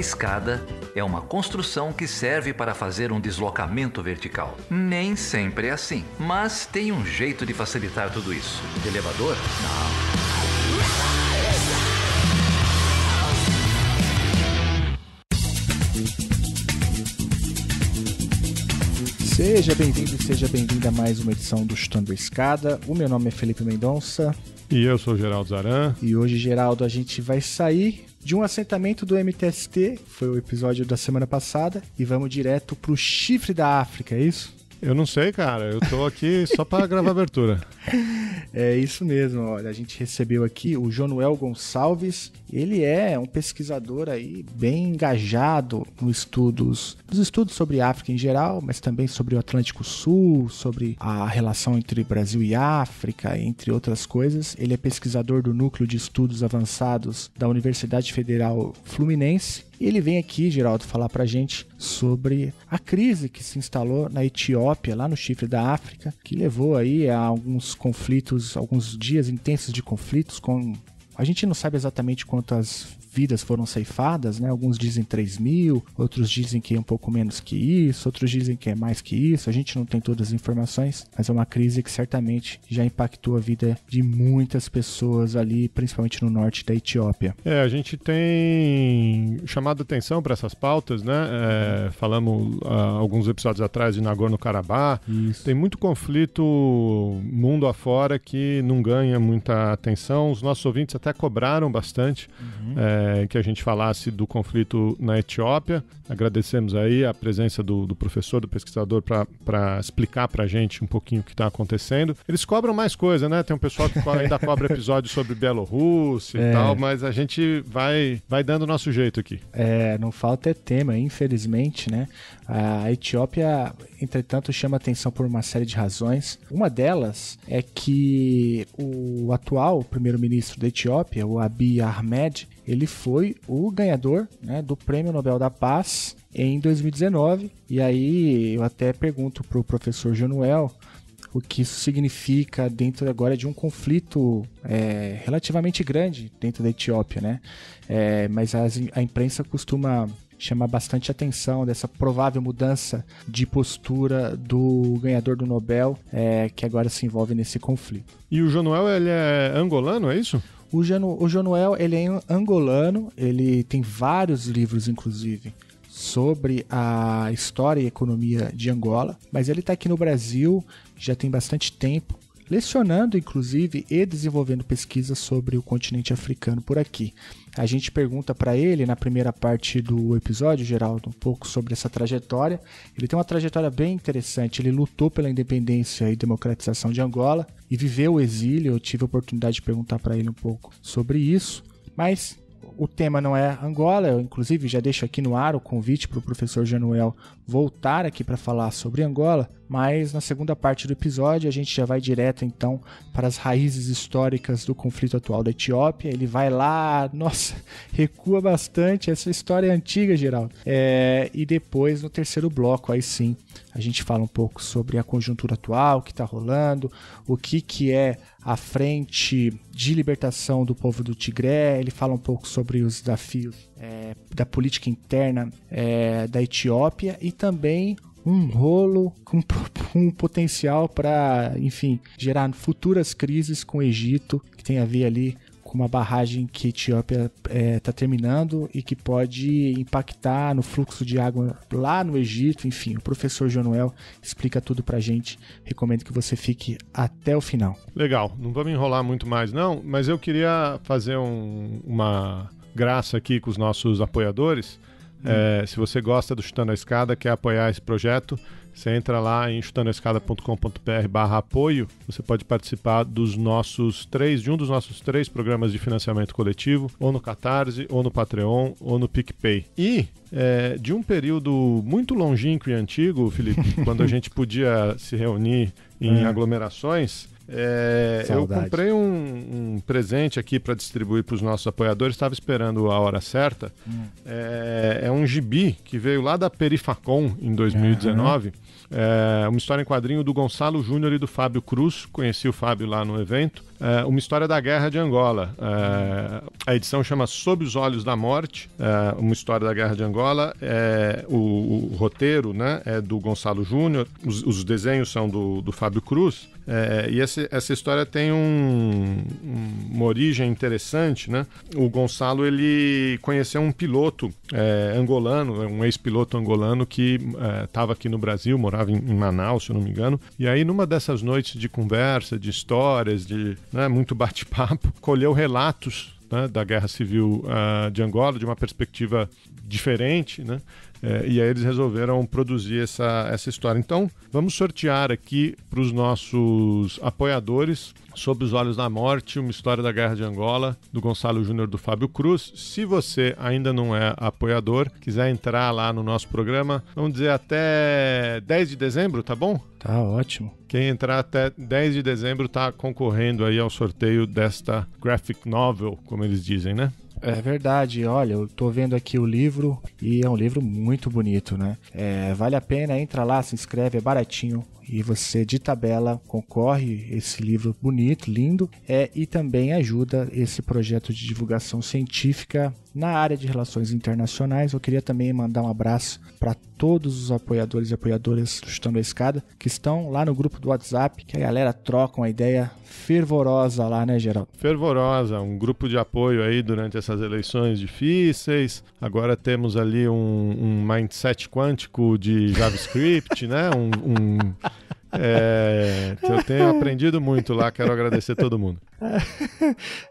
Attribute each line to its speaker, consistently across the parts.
Speaker 1: escada é uma construção que serve para fazer um deslocamento vertical. Nem sempre é assim, mas tem um jeito de facilitar tudo isso. De elevador? Não.
Speaker 2: Seja bem-vindo e seja bem-vinda a mais uma edição do Chutando a Escada. O meu nome é Felipe Mendonça.
Speaker 3: E eu sou o Geraldo Zaran.
Speaker 2: E hoje, Geraldo, a gente vai sair de um assentamento do MTST, foi o episódio da semana passada, e vamos direto pro chifre da África, é isso?
Speaker 3: Eu não sei, cara. Eu tô aqui só para gravar a abertura.
Speaker 2: É isso mesmo. Olha, a gente recebeu aqui o Jonuel Gonçalves. Ele é um pesquisador aí bem engajado nos estudos sobre África em geral, mas também sobre o Atlântico Sul, sobre a relação entre Brasil e África, entre outras coisas. Ele é pesquisador do Núcleo de Estudos Avançados da Universidade Federal Fluminense. E ele vem aqui, Geraldo, falar pra gente sobre a crise que se instalou na Etiópia, lá no chifre da África, que levou aí a alguns conflitos, alguns dias intensos de conflitos com... A gente não sabe exatamente quantas vidas foram ceifadas, né? Alguns dizem 3.000, outros dizem que é um pouco menos que isso, outros dizem que é mais que isso. A gente não tem todas as informações, mas é uma crise que certamente já impactou a vida de muitas pessoas ali, principalmente no norte da Etiópia.
Speaker 3: A gente tem chamado atenção para essas pautas, né? Falamos alguns episódios atrás de Nagorno-Karabakh.
Speaker 2: Isso.
Speaker 3: Tem muito conflito mundo afora que não ganha muita atenção. Os nossos ouvintes até cobraram bastante que a gente falasse do conflito na Etiópia. Agradecemos aí a presença do professor, do pesquisador, para explicar para a gente um pouquinho o que está acontecendo. Eles cobram mais coisa, né? Tem um pessoal que ainda cobra episódios sobre Bielorrússia e tal, mas a gente vai dando o nosso jeito aqui.
Speaker 2: Não falta tema, infelizmente, né? A Etiópia, entretanto, chama atenção por uma série de razões. Uma delas é que o atual primeiro-ministro da Etiópia, o Abiy Ahmed, ele foi o ganhador, né, do Prêmio Nobel da Paz em 2019. E aí eu até pergunto para o professor Jonuel o que isso significa dentro agora de um conflito relativamente grande dentro da Etiópia, né? Mas a imprensa costuma chamar bastante atenção dessa provável mudança de postura do ganhador do Nobel, que agora se envolve nesse conflito.
Speaker 3: E o Jonuel, ele é angolano, é isso?
Speaker 2: O Jonuel, ele é angolano, ele tem vários livros, inclusive, sobre a história e economia de Angola, mas ele está aqui no Brasil já tem bastante tempo, lecionando, inclusive, e desenvolvendo pesquisas sobre o continente africano por aqui. A gente pergunta para ele, na primeira parte do episódio, Geraldo, um pouco sobre essa trajetória. Ele tem uma trajetória bem interessante. Ele lutou pela independência e democratização de Angola e viveu o exílio. Eu tive a oportunidade de perguntar para ele um pouco sobre isso, mas o tema não é Angola. Eu, inclusive, já deixo aqui no ar o convite para o professor Jonuel voltar aqui para falar sobre Angola, mas na segunda parte do episódio a gente já vai direto então para as raízes históricas do conflito atual da Etiópia. Ele vai lá, nossa, recua bastante, essa história é antiga, Geraldo. E depois, no terceiro bloco, aí sim, a gente fala um pouco sobre a conjuntura atual, o que está rolando, o que é a Frente de Libertação do Povo do Tigré. Ele fala um pouco sobre os desafios da política interna da Etiópia e também um rolo com potencial para, enfim, gerar futuras crises com o Egito, que tem a ver ali com uma barragem que a Etiópia está terminando e que pode impactar no fluxo de água lá no Egito. Enfim, o professor Jonuel explica tudo pra gente. Recomendo que você fique até o final.
Speaker 3: Legal, não vamos enrolar muito mais não, mas eu queria fazer uma graça aqui com os nossos apoiadores. Se você gosta do Chutando a Escada, quer apoiar esse projeto, você entra lá em chutandoaescada.com.br/apoio. Você pode participar de um dos nossos 3 programas de financiamento coletivo, ou no Catarse, ou no Patreon, ou no PicPay. E de um período muito longínquo e antigo, Felipe, quando a gente podia se reunir em aglomerações, eu comprei um presente aqui para distribuir para os nossos apoiadores. Estava esperando a hora certa. É um gibi que veio lá da Perifacom em 2019. uma história em quadrinho do Gonçalo Júnior e do Fábio Cruz, conheci o Fábio lá no evento, uma história da Guerra de Angola. A edição chama Sob os Olhos da Morte, uma história da Guerra de Angola. O roteiro, né, é do Gonçalo Júnior, os desenhos são do Fábio Cruz, e essa história tem uma origem interessante, né? O Gonçalo, ele conheceu um piloto angolano, um ex-piloto angolano que estava aqui no Brasil, morava em Manaus, se eu não me engano, e aí numa dessas noites de conversa, de histórias, né, muito bate-papo, colheu relatos, né, da Guerra Civil de Angola, de uma perspectiva diferente, né? E aí eles resolveram produzir essa história. Então, vamos sortear aqui para os nossos apoiadores, Sob os Olhos da Morte, uma história da Guerra de Angola, do Gonçalo Júnior, do Fábio Cruz. Se você ainda não é apoiador, quiser entrar lá no nosso programa, vamos dizer até 10 de dezembro, tá bom?
Speaker 2: Tá ótimo.
Speaker 3: Quem entrar até 10 de dezembro está concorrendo aí ao sorteio desta graphic novel, como eles dizem, né?
Speaker 2: É verdade, olha, eu tô vendo aqui o livro e é um livro muito bonito, né? Vale a pena, entra lá, se inscreve, é baratinho e você de tabela concorre esse livro bonito, lindo, e também ajuda esse projeto de divulgação científica na área de relações internacionais. Eu queria também mandar um abraço para todos os apoiadores e apoiadoras do Chutando a Escada que estão lá no grupo do WhatsApp, que a galera troca uma ideia fervorosa lá, né, Geraldo?
Speaker 3: Fervorosa, um grupo de apoio aí durante essas eleições difíceis. Agora temos ali um mindset quântico de JavaScript, né? Eu tenho aprendido muito lá, quero agradecer todo mundo.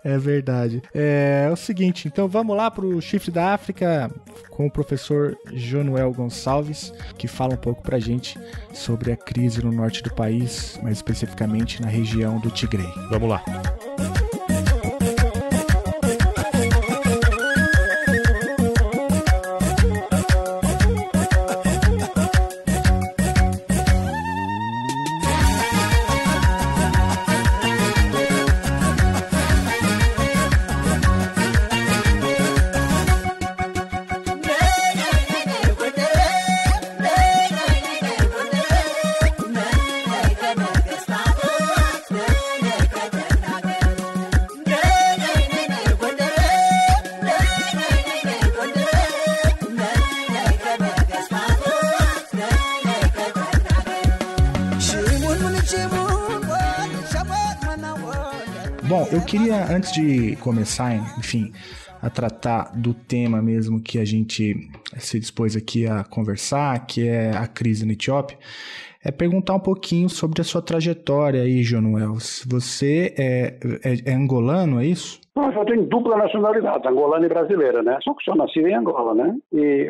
Speaker 2: É verdade. É o seguinte, então vamos lá para o Chifre da África com o professor Jonuel Gonçalves, que fala um pouco pra gente sobre a crise no norte do país, mais especificamente na região do Tigre.
Speaker 3: Vamos lá.
Speaker 2: Bom, eu queria, antes de começar, enfim, a tratar do tema mesmo que a gente se dispôs aqui a conversar, que é a crise na Etiópia, perguntar um pouquinho sobre a sua trajetória aí, Jonuel. Você é angolano, é isso?
Speaker 4: Eu tenho dupla nacionalidade, angolana e brasileira, né? Só que sou nascido em Angola, né?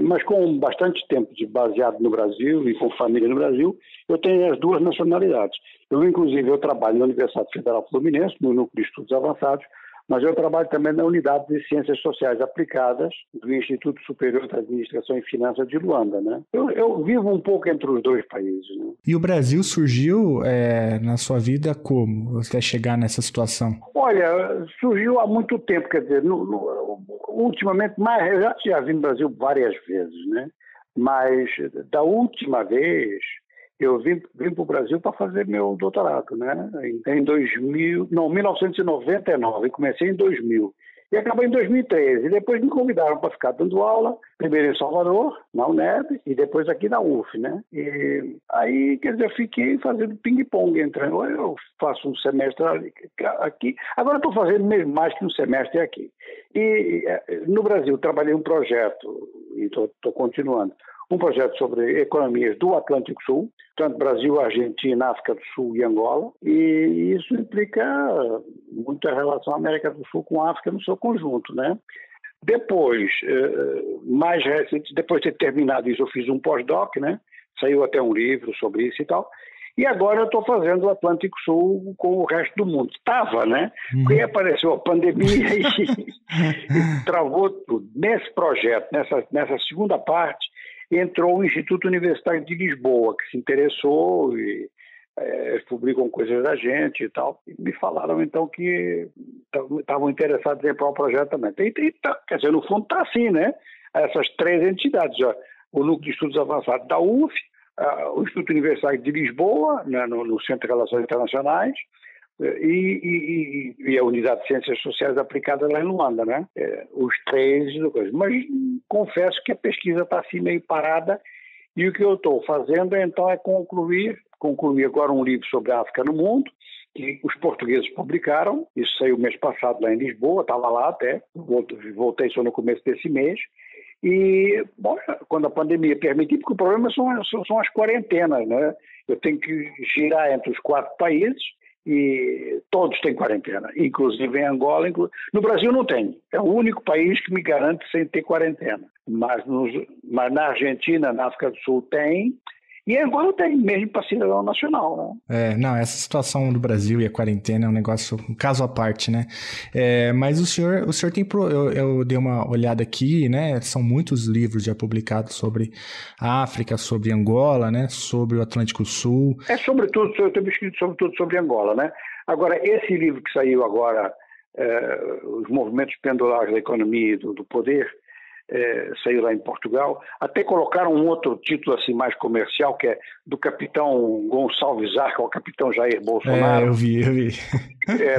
Speaker 4: Mas com bastante tempo baseado no Brasil e com família no Brasil, eu tenho as duas nacionalidades. Inclusive, trabalho na Universidade Federal Fluminense, no Núcleo de Estudos Avançados, mas eu trabalho também na Unidade de Ciências Sociais Aplicadas do Instituto Superior de Administração e Finanças de Luanda, né? Eu vivo um pouco entre os dois países, né?
Speaker 2: E o Brasil surgiu na sua vida como? Você quer chegar nessa situação?
Speaker 4: Olha, surgiu há muito tempo, quer dizer, ultimamente, eu já vim no Brasil várias vezes, né? Mas da última vez eu vim para o Brasil para fazer meu doutorado, né? Em 1999, comecei em 2000. E acabei em 2013. E depois me convidaram para ficar dando aula, primeiro em Salvador, na UNEB, e depois aqui na UF, né? E aí, quer dizer, eu fiquei fazendo ping-pong entre eu faço um semestre aqui, agora estou fazendo mesmo mais que um semestre aqui. E no Brasil trabalhei um projeto, e estou continuando, um projeto sobre economias do Atlântico Sul, tanto Brasil, Argentina, África do Sul e Angola, e isso implica muita relação América do Sul com a África no seu conjunto, né? Depois, mais recente, depois de ter terminado isso, eu fiz um pós-doc, né? Saiu até um livro sobre isso e tal. E agora eu estou fazendo o Atlântico Sul com o resto do mundo. Estava, né? Porque aí apareceu a pandemia e travou tudo. Nesse projeto, nessa segunda parte, entrou o Instituto Universitário de Lisboa, que se interessou e publicam coisas da gente e tal. E me falaram, então, que estavam interessados em ir para um projeto também. Quer dizer, no fundo está assim, né? Essas três entidades, ó, o Núcleo de Estudos Avançados da UF, o Instituto Universitário de Lisboa, né, no Centro de Relações Internacionais, e a Unidade de Ciências Sociais Aplicadas lá em Luanda, né? Os três, mas confesso que a pesquisa está assim meio parada, e o que eu estou fazendo então é concluir agora um livro sobre a África no mundo, que os portugueses publicaram. Isso saiu mês passado lá em Lisboa, estava lá até, voltei só no começo desse mês. E, bom, quando a pandemia permitir, porque o problema são as quarentenas, né? Eu tenho que girar entre os 4 países e todos têm quarentena, inclusive em Angola. No Brasil não tem, é o único país que me garante sem ter quarentena. Mas na Argentina, na África do Sul tem, e Angola tem, mesmo para cidadão nacional, né?
Speaker 2: Não, essa situação do Brasil e a quarentena é um negócio, um caso à parte, né? Mas o senhor tem, eu dei uma olhada aqui, né? São muitos livros já publicados sobre a África, sobre Angola, né? Sobre o Atlântico Sul.
Speaker 4: Sobretudo, eu tenho escrito sobretudo sobre Angola, né? Agora, esse livro que saiu agora, Os Movimentos Pendulares da Economia e do Poder, saiu lá em Portugal, até colocaram um outro título assim mais comercial, que é do capitão Gonçalves Arca, o capitão Jair Bolsonaro.
Speaker 2: Eu vi.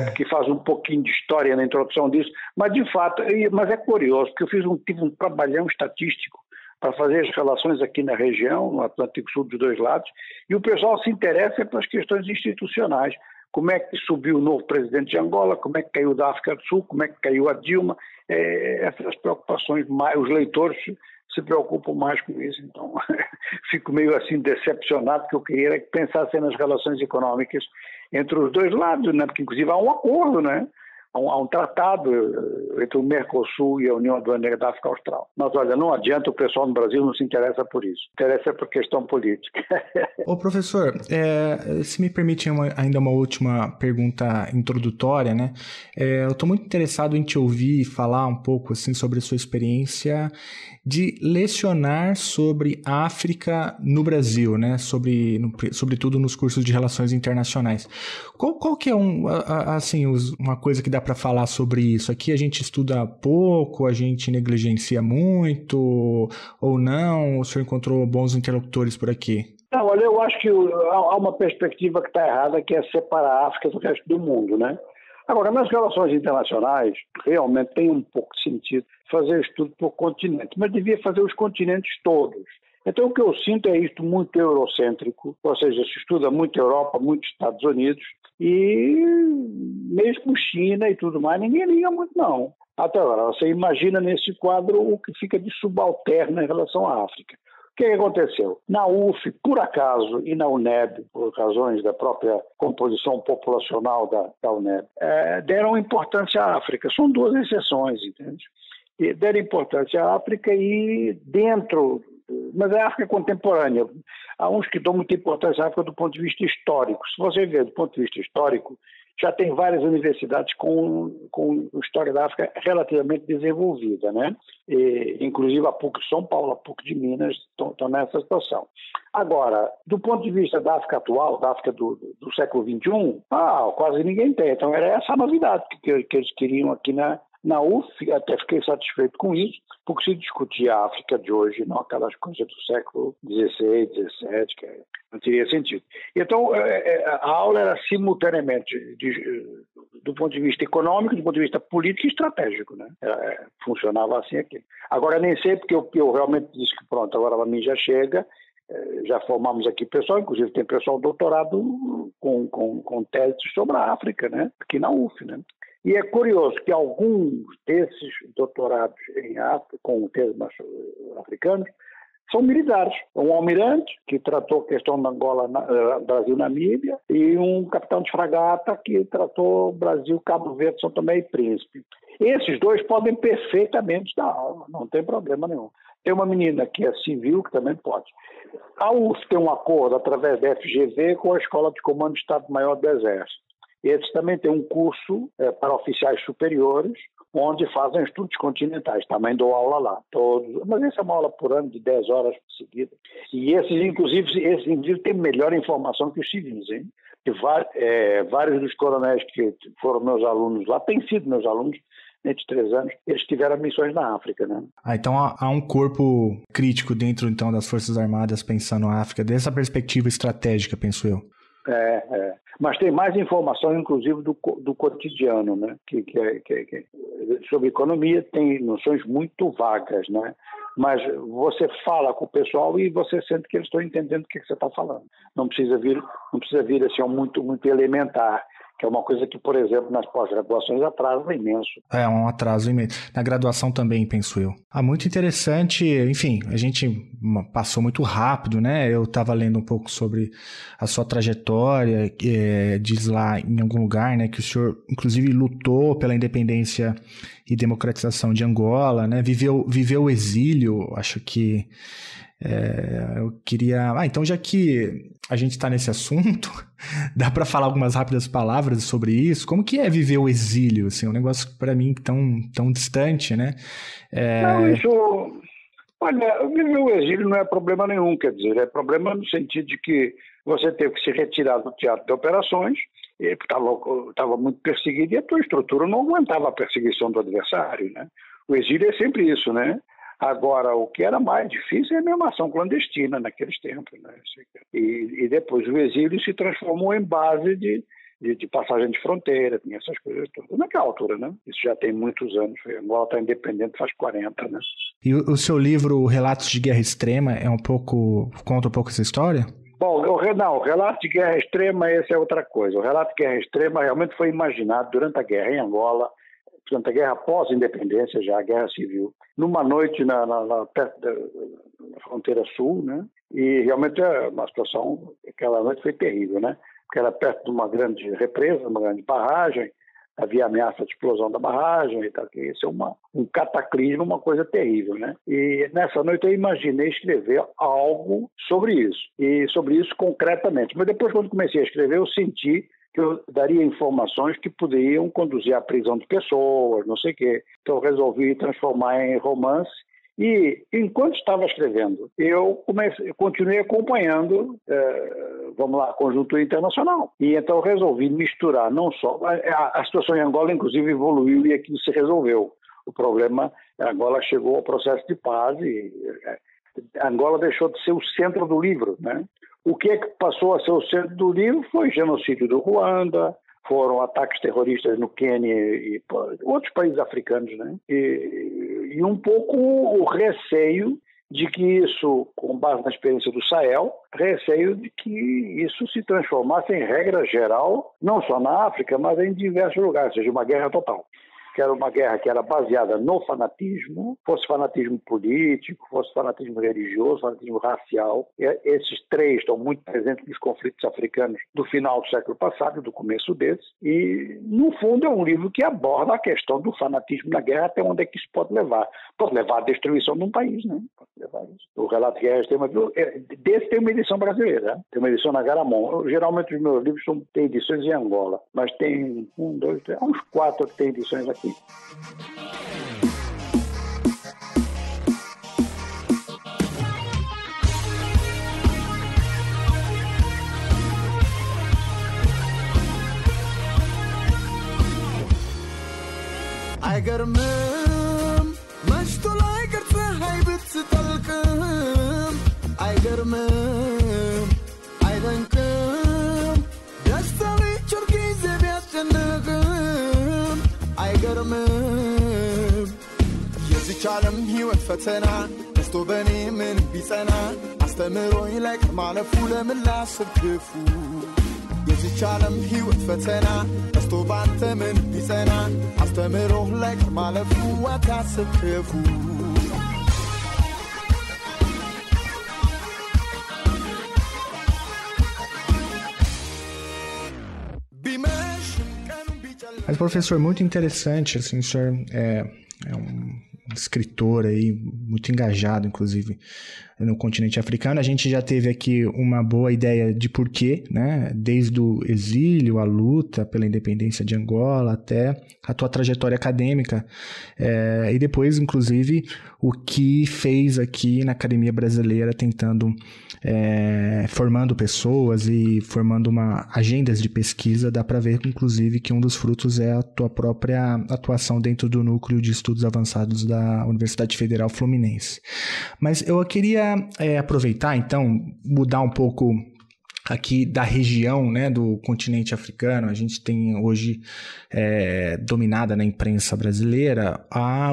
Speaker 4: Porque faz um pouquinho de história na introdução disso, mas de fato, mas é curioso, porque eu tive um trabalhão estatístico para fazer as relações aqui na região, no Atlântico Sul dos dois lados, e o pessoal se interessa pelas questões institucionais. Como é que subiu o novo presidente de Angola, como é que caiu da África do Sul, como é que caiu a Dilma, essas preocupações, os leitores se preocupam mais com isso. Então, fico meio assim decepcionado, porque eu queria que pensassem nas relações econômicas entre os dois lados, né? Porque inclusive há um acordo, né? Há um tratado entre o Mercosul e a União Aduaneira da África Austral. Mas olha, não adianta, o pessoal no Brasil não se interessa por isso. Interessa por questão política.
Speaker 2: Ô professor, se me permite ainda uma última pergunta introdutória, né? Eu estou muito interessado em te ouvir falar um pouco assim, sobre a sua experiência de lecionar sobre África no Brasil, né? Sobretudo nos cursos de Relações Internacionais. Qual que é uma coisa que dá para falar sobre isso? Aqui a gente estuda pouco, a gente negligencia muito ou não? O senhor encontrou bons interlocutores por aqui?
Speaker 4: Não, olha, eu acho que há uma perspectiva que está errada, que é separar a África do resto do mundo, né? Agora, nas relações internacionais, realmente tem um pouco de sentido fazer estudo por continente, mas devia fazer os continentes todos. Então, o que eu sinto é isto muito eurocêntrico, ou seja, se estuda muito Europa, muito Estados Unidos, e mesmo China e tudo mais, ninguém liga muito, não. Até agora, você imagina nesse quadro o que fica de subalterno em relação à África. O que aconteceu? Na UF, por acaso, e na UNEB, por razões da própria composição populacional da UNEB, deram importância à África. São 2 exceções, entende? E deram importância à África e dentro, mas é a África contemporânea. Há uns que dão muita importância à África do ponto de vista histórico. Se você ver do ponto de vista histórico, já tem várias universidades com história da África relativamente desenvolvida, né? Inclusive a PUC de São Paulo, a PUC de Minas estão nessa situação. Agora, do ponto de vista da África atual, da África do século XXI, quase ninguém tem. Então era essa a novidade que eles queriam aqui na UF, até fiquei satisfeito com isso, porque se discutia a África de hoje, não aquelas coisas do século XVI, XVII, que não teria sentido. Então, a aula era simultaneamente do ponto de vista econômico, do ponto de vista político e estratégico, né? Funcionava assim aqui. Agora, nem sei, porque eu realmente disse que pronto, agora para mim já chega, já formamos aqui pessoal, inclusive tem pessoal doutorado com teses sobre a África, né? Aqui na UF, né? E é curioso que alguns desses doutorados em África, com temas africanos, são militares. Um almirante, que tratou a questão da Angola, Brasil-Namíbia, e um capitão de fragata, que tratou Brasil, Cabo Verde, São Tomé e Príncipe. Esses 2 podem perfeitamente dar aula, não tem problema nenhum. Tem uma menina que é civil, que também pode. A UF tem um acordo, através da FGV, com a Escola de Comando de Estado-Maior do Exército. Eles também têm um curso para oficiais superiores, onde fazem estudos continentais. Também dou aula lá, todos. Mas essa é uma aula por ano de 10 horas por seguida. E esses indivíduos têm melhor informação que os civis, hein? Vários dos coronéis que foram meus alunos lá, têm sido meus alunos, nesses 3 anos, eles tiveram missões na África, né?
Speaker 2: Então há um corpo crítico dentro, então, das Forças Armadas pensando na África, dessa perspectiva estratégica, penso eu.
Speaker 4: Mas tem mais informação, inclusive, do cotidiano, né? Que sobre economia tem noções muito vagas, né? Mas você fala com o pessoal e você sente que eles estão entendendo o que você está falando. Não precisa vir assim, muito elementar, que é uma coisa que, por exemplo, nas pós-graduações atrasa imenso.
Speaker 2: É um atraso imenso. Na graduação também, penso eu. Muito interessante. Enfim, a gente passou muito rápido, né? Eu estava lendo um pouco sobre a sua trajetória, diz lá em algum lugar, né, que o senhor, inclusive, lutou pela independência e democratização de Angola, né? Viveu o exílio, acho que... eu queria... então já que a gente está nesse assunto, dá para falar algumas rápidas palavras sobre isso? Como que é viver o exílio? Assim, um negócio para mim tão distante, né?
Speaker 4: Olha, viver o exílio não é problema nenhum, quer dizer, é problema no sentido de que você teve que se retirar do teatro de operações, estava muito perseguido e a tua estrutura não aguentava a perseguição do adversário, né? O exílio é sempre isso, né? Agora, o que era mais difícil é a mesma ação clandestina naqueles tempos, né? E depois o exílio se transformou em base de passagem de fronteira, tinha essas coisas todas. Naquela altura, né? Isso já tem muitos anos. Angola está independente faz 40, né?
Speaker 2: E o seu livro Relatos de Guerra Extrema conta um pouco essa história?
Speaker 4: Bom, o Relato de Guerra Extrema, essa é outra coisa. O Relato de Guerra Extrema realmente foi imaginado durante a guerra em Angola, durante a guerra pós-independência, já a guerra civil, numa noite perto da fronteira sul, né? E realmente uma situação, aquela noite foi terrível, né? Porque era perto de uma grande represa, uma grande barragem, havia ameaça de explosão da barragem e tal, que isso é um cataclismo, uma coisa terrível, né? E nessa noite eu imaginei escrever algo sobre isso, e sobre isso concretamente. Mas depois, quando comecei a escrever, eu senti que eu daria informações que poderiam conduzir à prisão de pessoas, não sei o quê. Então eu resolvi transformar em romance. E, enquanto estava escrevendo, eu continuei acompanhando, a conjuntura internacional. E então eu resolvi misturar não só... A situação em Angola, inclusive, evoluiu e aquilo se resolveu. O problema, Angola chegou ao processo de paz e Angola deixou de ser o centro do livro, né? O que é que passou a ser o centro do livro foi o genocídio do Ruanda, foram ataques terroristas no Quênia e outros países africanos, né? E um pouco o receio de que isso, com base na experiência do Sahel, receio de que isso se transformasse em regra geral, não só na África, mas em diversos lugares, ou seja, uma guerra total. Que era uma guerra que era baseada no fanatismo, fosse fanatismo político, fosse fanatismo religioso, fanatismo racial. Esses três estão muito presentes nos conflitos africanos do final do século passado, do começo desse. E, no fundo, é um livro que aborda a questão do fanatismo na guerra, até onde é que isso pode levar. Pode levar à destruição de um país, né? Pode levar isso. O Relato de Guerra Extrema, desse tem uma edição brasileira, né? Tem uma edição na Garamond. Geralmente os meus livros têm edições em Angola, mas tem 1, 2, 3, uns 4 que tem edições aqui.
Speaker 5: አይገርምም መሽቶ ላይ ቅርጽ ሀይብት ስጠልቅም አይገርምም አይደንቅም ደስታ ሊቸር ጊዜ ቢያስጨንቅም አይገርምም የዚች ዓለም ሕይወት ፈተና ደስቶ በእኔ ምን ቢጸና አስተምሮኝ ላይ ማለፉ ለምን ላስብ ክፉ የዚች ዓለም ሕይወት ፈተና ደስቶ ባንተ ምን ቢጸና አስተምሮህ ላይ ማለፉ አታስብ ክፉ
Speaker 2: Mas, professor, muito interessante, assim, o senhor é um escritor aí, muito engajado, inclusive, no continente africano. A gente já teve aqui uma boa ideia de porquê, né? Desde o exílio, a luta pela independência de Angola, até a tua trajetória acadêmica, e depois, inclusive, o que fez aqui na Academia Brasileira, tentando, formando pessoas e formando agendas de pesquisa. Dá para ver, inclusive, que um dos frutos é a tua própria atuação dentro do Núcleo de Estudos Avançados da Universidade Federal Fluminense. Mas eu queria aproveitar, então, mudar um pouco aqui da região, né, do continente africano. A gente tem hoje dominada na imprensa brasileira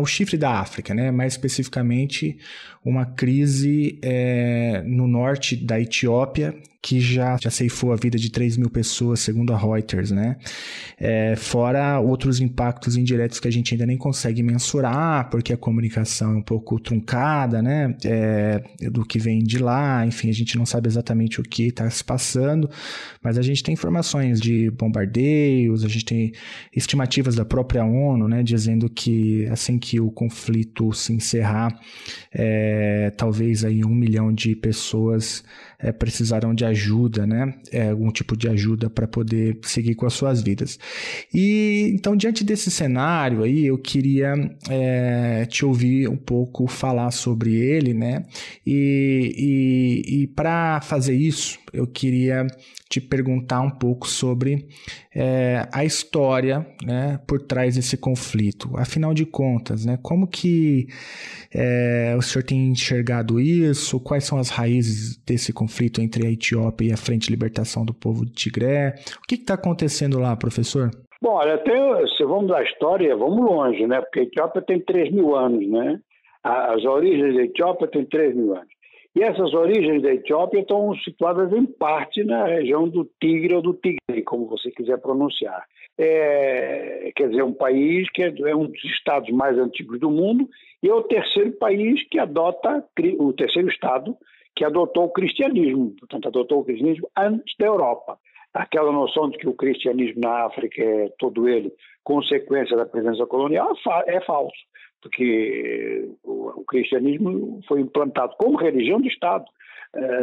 Speaker 2: o chifre da África, né, mais especificamente uma crise no norte da Etiópia, que já ceifou a vida de 3 mil pessoas, segundo a Reuters, né? Fora outros impactos indiretos que a gente ainda nem consegue mensurar, porque a comunicação é um pouco truncada, né? Do que vem de lá, enfim, a gente não sabe exatamente o que está se passando, mas a gente tem informações de bombardeios, a gente tem estimativas da própria ONU, né? Dizendo que assim que o conflito se encerrar, talvez aí 1 milhão de pessoas precisarão de ajuda, né? Algum tipo de ajuda para poder seguir com as suas vidas. E então, diante desse cenário aí, eu queria te ouvir um pouco falar sobre ele, né? E para fazer isso, eu queria te perguntar um pouco sobre a história, né, por trás desse conflito. Afinal de contas, né, como que o senhor tem enxergado isso? Quais são as raízes desse conflito entre a Etiópia e a Frente de Libertação do Povo de Tigré? O que está acontecendo lá, professor?
Speaker 4: Bom, olha, se vamos da história, vamos longe, né? Porque a Etiópia tem 3 mil anos, né? As origens da Etiópia têm 3 mil anos. E essas origens da Etiópia estão situadas em parte na região do Tigre ou do Tigre, como você quiser pronunciar. Quer dizer, um país que é um dos estados mais antigos do mundo e é o terceiro país que o terceiro estado que adotou o cristianismo, portanto, adotou o cristianismo antes da Europa. Aquela noção de que o cristianismo na África é todo ele consequência da presença colonial é falso, porque o cristianismo foi implantado como religião de Estado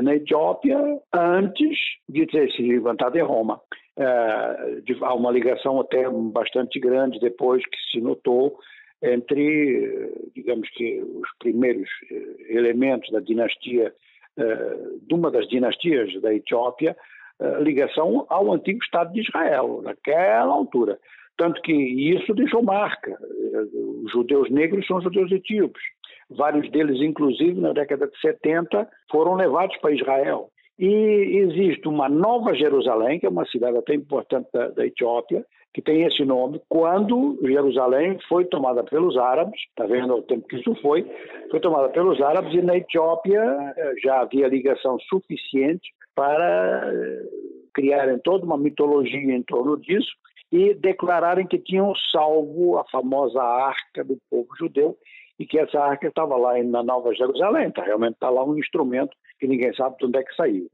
Speaker 4: na Etiópia antes de ter se levantado em Roma. Há uma ligação até bastante grande depois que se notou entre, digamos que, os primeiros elementos da dinastia, de uma das dinastias da Etiópia, ligação ao antigo Estado de Israel, naquela altura. Tanto que isso deixou marca. Os judeus negros são judeus etíopes. Vários deles, inclusive, na década de 70, foram levados para Israel. E existe uma Nova Jerusalém, que é uma cidade até importante da Etiópia, que tem esse nome, quando Jerusalém foi tomada pelos árabes, está vendo o tempo que isso foi tomada pelos árabes, e na Etiópia já havia ligação suficiente para criarem toda uma mitologia em torno disso e declararem que tinham salvo a famosa arca do povo judeu e que essa arca estava lá na Nova Jerusalém, realmente está lá um instrumento que ninguém sabe de onde é que saiu.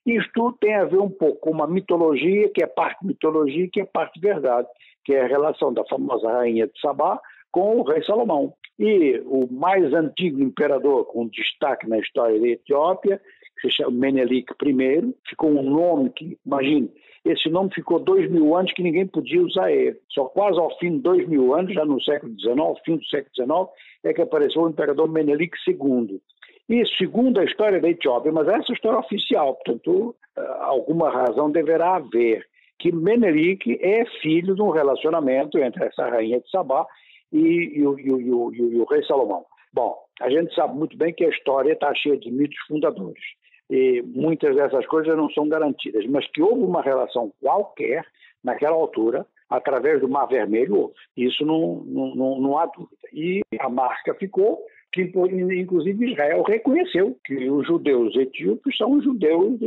Speaker 4: Isto tem a ver um pouco com uma mitologia, que é parte mitologia, que é parte verdade, que é a relação da famosa rainha de Sabá com o rei Salomão. E o mais antigo imperador com destaque na história da Etiópia, que se chama Menelik I, ficou um nome que, imagine, esse nome ficou 2 mil anos que ninguém podia usar ele. Só quase ao fim de 2 mil anos, já no século XIX, fim do século XIX, é que apareceu o imperador Menelik II. E segundo a história da Etiópia, mas essa é a história oficial, portanto, alguma razão deverá haver, que Menelik é filho de um relacionamento entre essa rainha de Sabá e o rei Salomão. Bom, a gente sabe muito bem que a história está cheia de mitos fundadores. E muitas dessas coisas não são garantidas, mas que houve uma relação qualquer, naquela altura, através do Mar Vermelho, isso não há dúvida. E a marca ficou, que inclusive Israel reconheceu que os judeus etíopes são os judeus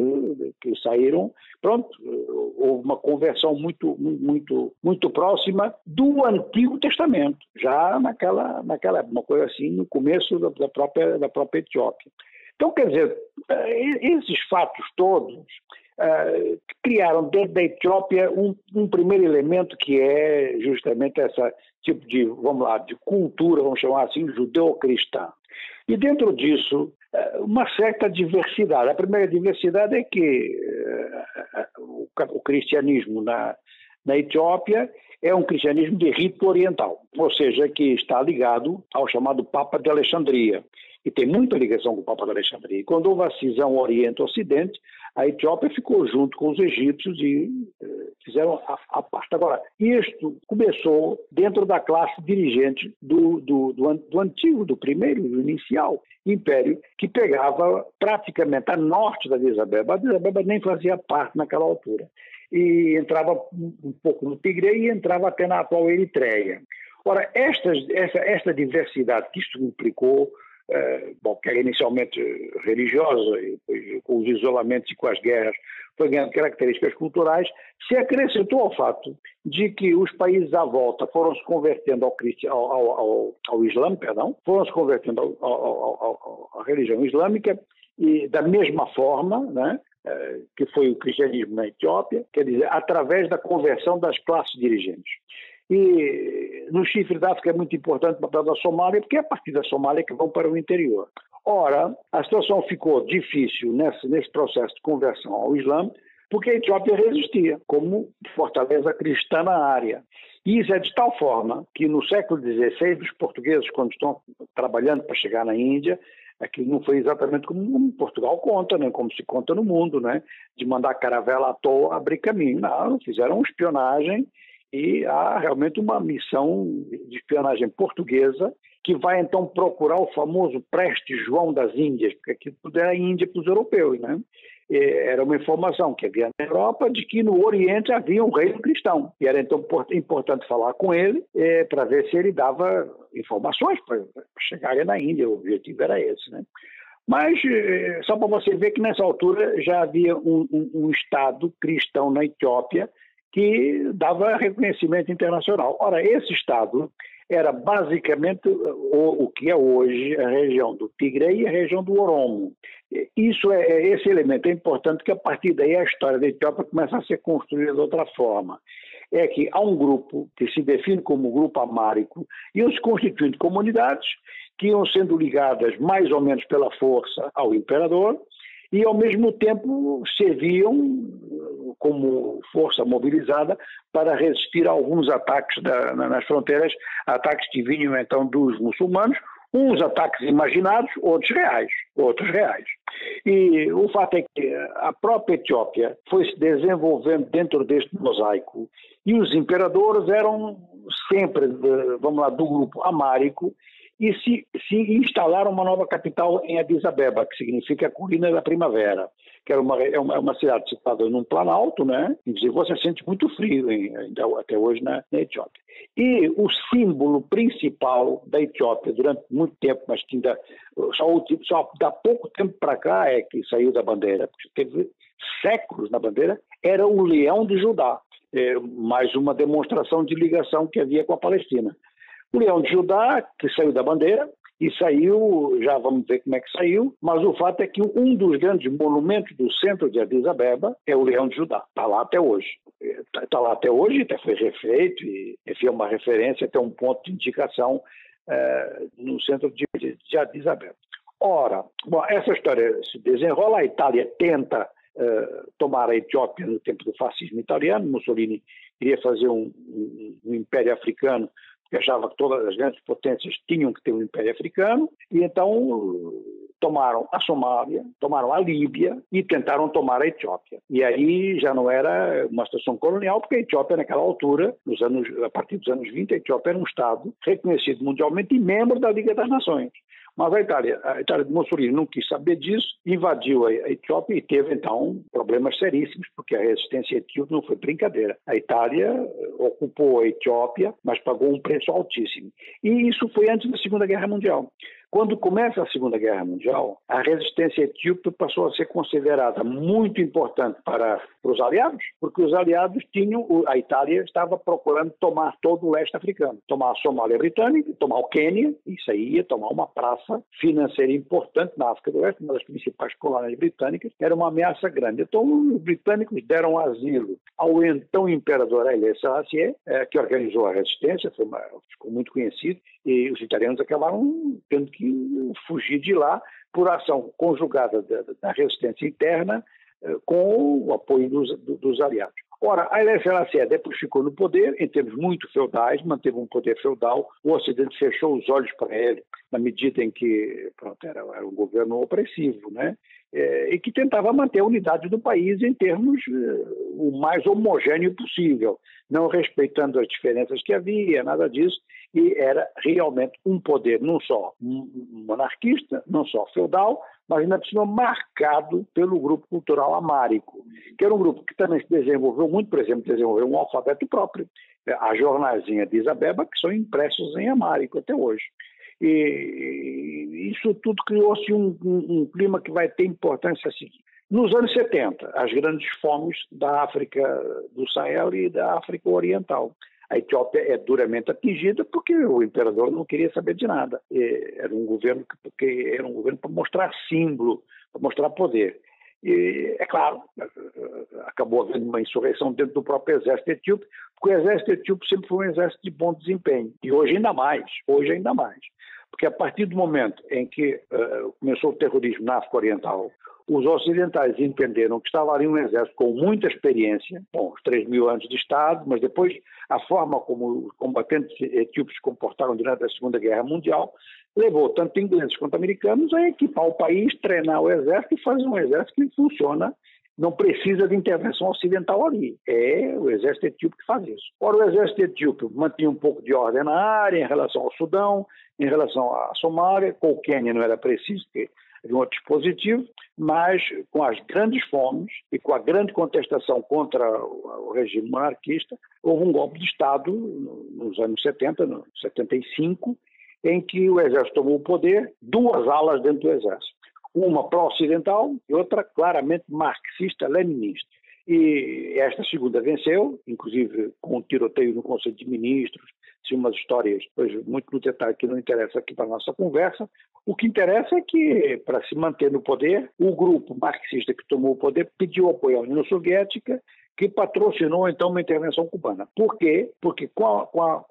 Speaker 4: que saíram, pronto, houve uma conversão muito próxima do Antigo Testamento, já naquela uma coisa assim, no começo da própria Etiópia. Então, quer dizer, esses fatos todos criaram dentro da Etiópia um primeiro elemento que é justamente essa tipo de, vamos lá, de cultura, vamos chamar assim, judeu-cristã. E dentro disso, uma certa diversidade. A primeira diversidade é que o cristianismo na Etiópia é um cristianismo de rito oriental, ou seja, que está ligado ao chamado Papa de Alexandria, e tem muita ligação com o Papa de Alexandria. E quando houve a cisão Oriente-Ocidente, a Etiópia ficou junto com os egípcios e fizeram a parte. Agora, isto começou dentro da classe dirigente do antigo, do primeiro, do inicial império, que pegava praticamente a norte da Addis Abeba. A Addis Abeba nem fazia parte naquela altura. E entrava um pouco no Tigre e entrava até na atual Eritreia. Ora, esta diversidade que isto implicou, que era inicialmente religiosa, e depois, com os isolamentos e com as guerras, foi ganhando características culturais, se acrescentou ao fato de que os países à volta foram se convertendo ao Islã, foram se convertendo à religião islâmica, e da mesma forma, né, que foi o cristianismo na Etiópia, quer dizer, através da conversão das classes dirigentes. E no chifre da África é muito importante o papel da Somália, porque é a partir da Somália que vão para o interior. Ora, a situação ficou difícil nesse processo de conversão ao Islã, porque a Etiópia resistia, como fortaleza cristã na área. E isso é de tal forma que no século XVI, os portugueses, quando estão trabalhando para chegar na Índia, aquilo não foi exatamente como Portugal conta, né, como se conta no mundo, né, de mandar caravela à toa abrir caminho. Não, fizeram espionagem, e há realmente uma missão de espionagem portuguesa que vai então procurar o famoso Preste João das Índias, porque aquilo tudo era Índia para os europeus, né? Era uma informação que havia na Europa de que no Oriente havia um reino cristão. E era então importante falar com ele para ver se ele dava informações para chegarem na Índia. O objetivo era esse, né? Mas só para você ver que nessa altura já havia um Estado cristão na Etiópia que dava reconhecimento internacional. Ora, esse Estado era basicamente o que é hoje a região do Tigre e a região do Oromo. Esse elemento é importante, que a partir daí a história da Etiópia começa a ser construída de outra forma. É que há um grupo que se define como grupo amárico, iam se constituindo comunidades que iam sendo ligadas mais ou menos pela força ao imperador, e ao mesmo tempo serviam como força mobilizada para resistir a alguns ataques nas fronteiras, ataques que vinham então dos muçulmanos, uns ataques imaginados, outros reais. E o fato é que a própria Etiópia foi se desenvolvendo dentro deste mosaico, e os imperadores eram sempre, do grupo amárico, e se instalaram uma nova capital em Addis Abeba, que significa a colina da primavera, que é uma cidade situada num planalto, né? E você sente muito frio até hoje na Etiópia. E o símbolo principal da Etiópia durante muito tempo, mas que ainda só dá pouco tempo para cá é que saiu da bandeira, porque teve séculos na bandeira, era o leão de Judá, mais uma demonstração de ligação que havia com a Palestina. O leão de Judá, que saiu da bandeira, e saiu, já vamos ver como é que saiu, mas o fato é que um dos grandes monumentos do centro de Addis Abeba é o leão de Judá. Está lá até hoje. Está lá até hoje, até foi refeito, e enfim, é uma referência, até um ponto de indicação no centro de Addis Abeba. Ora, essa história se desenrola, a Itália tenta tomar a Etiópia no tempo do fascismo italiano. Mussolini queria fazer um império africano, porque achava que todas as grandes potências tinham que ter um império africano, e então tomaram a Somália, tomaram a Líbia e tentaram tomar a Etiópia. E aí já não era uma situação colonial, porque a Etiópia naquela altura, a partir dos anos 20, a Etiópia era um Estado reconhecido mundialmente e membro da Liga das Nações. Mas a Itália de Mussolini não quis saber disso, invadiu a Etiópia e teve, então, problemas seríssimos, porque a resistência etíope não foi brincadeira. A Itália ocupou a Etiópia, mas pagou um preço altíssimo. E isso foi antes da Segunda Guerra Mundial. Quando começa a Segunda Guerra Mundial, a resistência etíope passou a ser considerada muito importante para os aliados, porque os aliados a Itália estava procurando tomar todo o leste africano, tomar a Somália Britânica, tomar o Quênia, isso aí ia tomar uma praça financeira importante na África do Oeste, uma das principais colônias britânicas, era uma ameaça grande. Então os britânicos deram asilo ao então imperador Haile Selassie, que organizou a resistência, ficou muito conhecido, e os italianos acabaram tendo que fugir de lá por ação conjugada da resistência interna com o apoio dos aliados. Ora, a Haile Selassie depois ficou no poder, em termos muito feudais, manteve um poder feudal, o Ocidente fechou os olhos para ele, na medida em que era um governo opressivo, né? E que tentava manter a unidade do país em termos o mais homogêneo possível, não respeitando as diferenças que havia, nada disso, e era realmente um poder não só monarquista, não só feudal, mas ainda por cima marcado pelo grupo cultural amárico, que era um grupo que também se desenvolveu muito, por exemplo, desenvolveu um alfabeto próprio, a jornalzinha de Isabeba, que são impressos em amárico até hoje. E isso tudo criou-se um clima que vai ter importância seguinte. Nos anos 70, as grandes fomes da África do Sahel e da África Oriental. A Etiópia é duramente atingida porque o imperador não queria saber de nada. Era um governo para mostrar símbolo, para mostrar poder. E, é claro, acabou havendo uma insurreição dentro do próprio exército etíope, porque o exército etíope sempre foi um exército de bom desempenho. E hoje ainda mais. Porque a partir do momento em que começou o terrorismo na África Oriental, os ocidentais entenderam que estava ali um exército com muita experiência, os 3 mil anos de Estado, mas depois a forma como os combatentes etíopes se comportaram durante a Segunda Guerra Mundial levou tanto ingleses quanto americanos a equipar o país, treinar o exército e fazer um exército que funciona, não precisa de intervenção ocidental ali. É o exército etíope que faz isso. Ora, o exército etíope mantinha um pouco de ordem na área em relação ao Sudão, em relação à Somália, com o Quênia não era preciso, porque de um outro dispositivo, mas com as grandes fomes e com a grande contestação contra o regime monarquista, houve um golpe de Estado nos anos 70, no 75, em que o exército tomou o poder, 2 alas dentro do exército. Uma pró-ocidental e outra claramente marxista-leninista. E esta segunda venceu, inclusive com um tiroteio no Conselho de Ministros, umas histórias muito no detalhe que não interessa aqui para a nossa conversa. O que interessa é que, para se manter no poder, o grupo marxista que tomou o poder pediu apoio à União Soviética, que patrocinou então uma intervenção cubana. Por quê? Porque com a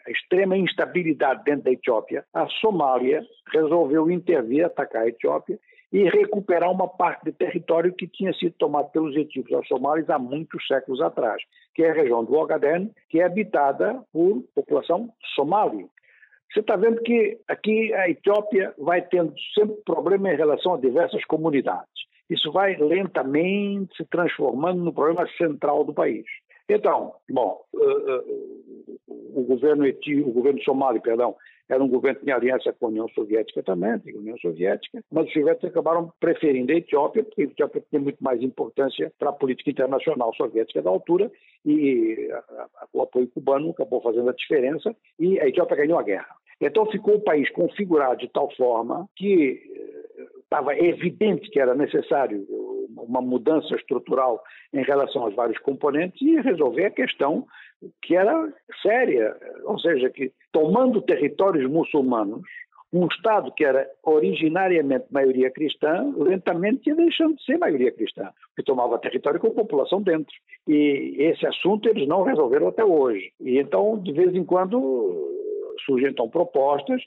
Speaker 4: extrema instabilidade dentro da Etiópia, a Somália resolveu intervir, atacar a Etiópia e recuperar uma parte de território que tinha sido tomado pelos etíopes aos somalis há muitos séculos atrás, que é a região do Ogaden, que é habitada por população somali. Você está vendo que aqui a Etiópia vai tendo sempre problema em relação a diversas comunidades. Isso vai lentamente se transformando no problema central do país. Então, o governo somali, era um governo que tinha aliança com a União Soviética também, mas os soviéticos acabaram preferindo a Etiópia, porque a Etiópia tinha muito mais importância para a política internacional soviética da altura, e o apoio cubano acabou fazendo a diferença, e a Etiópia ganhou a guerra. Então ficou o país configurado de tal forma que estava evidente que era necessário uma mudança estrutural em relação aos vários componentes e resolver a questão que era séria, ou seja, que tomando territórios muçulmanos, um Estado que era originariamente maioria cristã, lentamente ia deixando de ser maioria cristã, porque tomava território com população dentro. E esse assunto eles não resolveram até hoje. E então, de vez em quando, surgem então propostas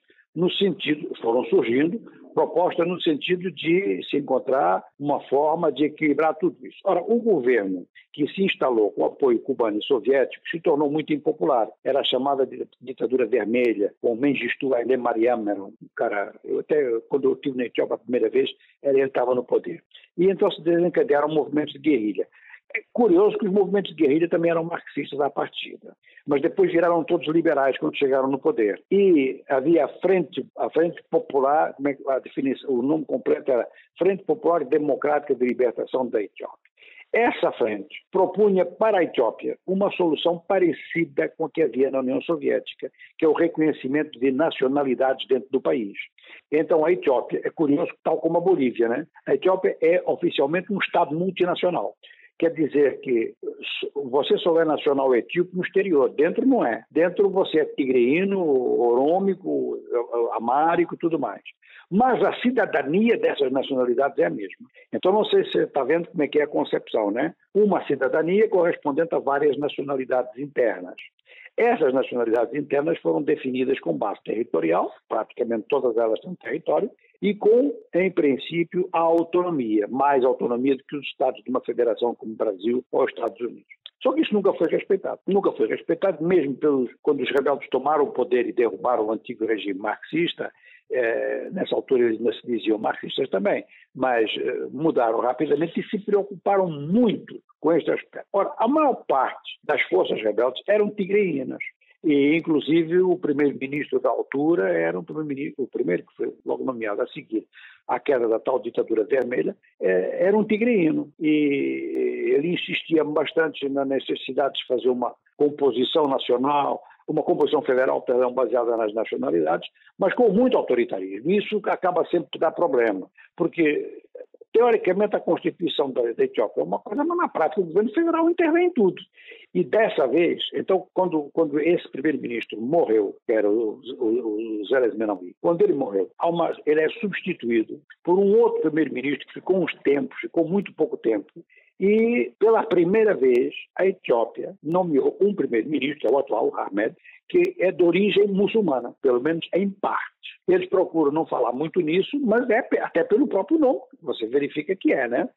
Speaker 4: foram surgindo propostas no sentido de se encontrar uma forma de equilibrar tudo isso. Ora, o governo que se instalou com o apoio cubano e soviético se tornou muito impopular. Era a chamada de ditadura vermelha, com Mengistu Haile Mariam, era um cara, quando eu estive na Etiópia a primeira vez, ele estava no poder. E então se desencadearam movimentos de guerrilha. É curioso que os movimentos de guerrilha também eram marxistas à partida, mas depois viraram todos liberais quando chegaram no poder. E havia a Frente Popular, o nome completo era Frente Popular Democrática de Libertação da Etiópia. Essa frente propunha para a Etiópia uma solução parecida com a que havia na União Soviética, que é o reconhecimento de nacionalidades dentro do país. Então a Etiópia, é curioso, tal como a Bolívia, né? A Etiópia é oficialmente um Estado multinacional. Quer dizer que você só é nacional etíope no exterior, dentro não é. Dentro você é tigreino, orômico, amárico e tudo mais. Mas a cidadania dessas nacionalidades é a mesma. Então não sei se você está vendo como é que é a concepção, né? Uma cidadania correspondente a várias nacionalidades internas. Essas nacionalidades internas foram definidas com base territorial, praticamente todas elas têm território, e com, em princípio, a autonomia, mais autonomia do que os estados de uma federação como o Brasil ou os Estados Unidos. Só que isso nunca foi respeitado. Nunca foi respeitado, mesmo quando os rebeldes tomaram o poder e derrubaram o antigo regime marxista. Nessa altura eles não se diziam marxistas também, mas mudaram rapidamente e se preocuparam muito com este aspecto. Ora, a maior parte das forças rebeldes eram tigreanas. E, inclusive, o primeiro-ministro da altura era o primeiro que foi logo nomeado a seguir à queda da tal ditadura vermelha, era um tigreano. E ele insistia bastante na necessidade de fazer uma composição nacional, uma composição federal, perdão, baseada nas nacionalidades, mas com muito autoritarismo. Isso acaba sempre por dar problema, porque teoricamente a Constituição da Etiópia é uma coisa, mas na prática o governo federal intervém em tudo. E dessa vez, então, quando esse primeiro-ministro morreu, que era o Meles Zenawi, quando ele morreu, ele é substituído por um outro primeiro-ministro que ficou muito pouco tempo, e pela primeira vez a Etiópia nomeou um primeiro-ministro, que é o atual Ahmed, que é de origem muçulmana, pelo menos em parte. Eles procuram não falar muito nisso, mas é até pelo próprio nome, você verifica que é, né?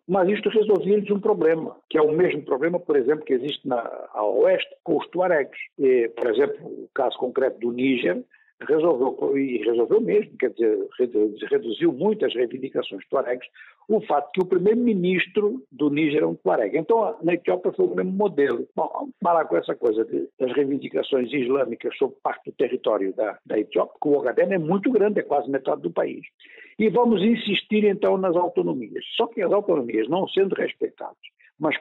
Speaker 4: Mas isto resolvia-lhes um problema, que é o mesmo problema, por exemplo, que existe a oeste com os tuaregs. Por exemplo, o caso concreto do Níger, resolveu mesmo, quer dizer, reduziu muito as reivindicações tuaregs, o fato que o primeiro-ministro do Níger é um tuareg. Então, na Etiópia foi o mesmo modelo. Bom, vamos parar com essa coisa das reivindicações islâmicas sobre parte do território da Etiópia, que o Ogaden é muito grande, é quase metade do país. E vamos insistir, então, nas autonomias. Só que as autonomias, não sendo respeitadas, mas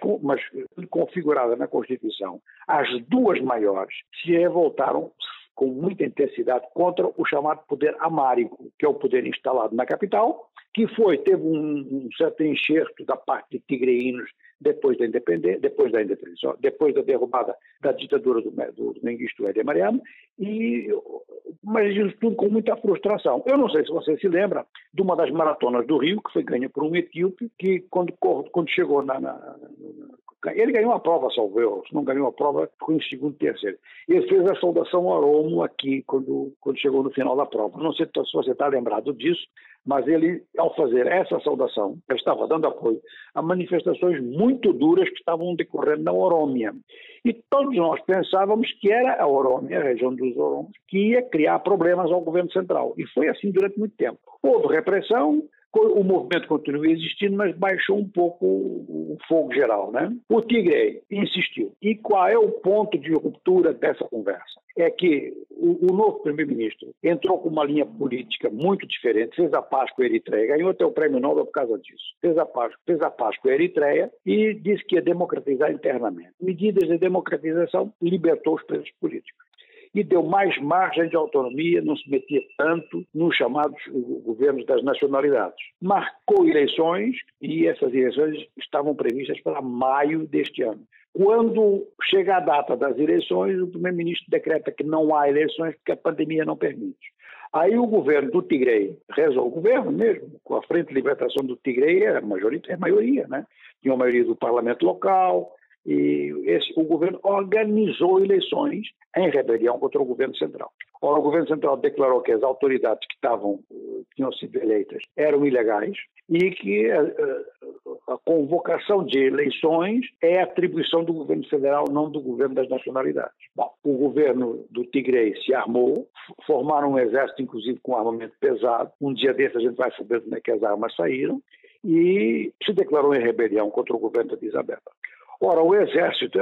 Speaker 4: configuradas na Constituição, as duas maiores se revoltaram com muita intensidade contra o chamado poder amárico, que é o poder instalado na capital, que teve um certo enxerto da parte de tigreanos depois da derrubada da ditadura do Mengistu Haile Mariam, mas isso tudo com muita frustração. Eu não sei se você se lembra de uma das maratonas do Rio, que foi ganha por um etíope, que quando chegou ele ganhou a prova, salvo eu, se não ganhou a prova, ficou em segundo e terceiro. Ele fez a saudação Oromo aqui, quando chegou no final da prova. Não sei se você está lembrado disso, mas ele, ao fazer essa saudação, ele estava dando apoio a manifestações muito duras que estavam decorrendo na Orômia. E todos nós pensávamos que era a Orômia, a região dos Oromos, que ia criar problemas ao governo central. E foi assim durante muito tempo. Houve repressão, o movimento continua existindo, mas baixou um pouco o fogo geral, né? O Tigre insistiu. E qual é o ponto de ruptura dessa conversa? É que o novo primeiro-ministro entrou com uma linha política muito diferente, fez a paz com a Eritreia, ganhou até o prêmio Nobel por causa disso. Fez a paz com a Eritreia e disse que ia democratizar internamente. Medidas de democratização, libertou os presos políticos. E deu mais margem de autonomia, não se metia tanto nos chamados governos das nacionalidades. Marcou eleições e essas eleições estavam previstas para maio deste ano. Quando chega a data das eleições, o primeiro-ministro decreta que não há eleições porque a pandemia não permite. Aí o governo do Tigre resolve, o governo mesmo, com a Frente de Libertação do Tigre, é maioria, né? Tinha a maioria do parlamento local, e o governo organizou eleições em rebelião contra o governo central. Ora, o governo central declarou que as autoridades que tinham sido eleitas eram ilegais e que a convocação de eleições é atribuição do governo federal, não do governo das nacionalidades. Bom, o governo do Tigre se armou, formaram um exército, inclusive com armamento pesado. Um dia desses a gente vai saber como é que as armas saíram e se declarou em rebelião contra o governo de Addis Abeba. Ora, o exército,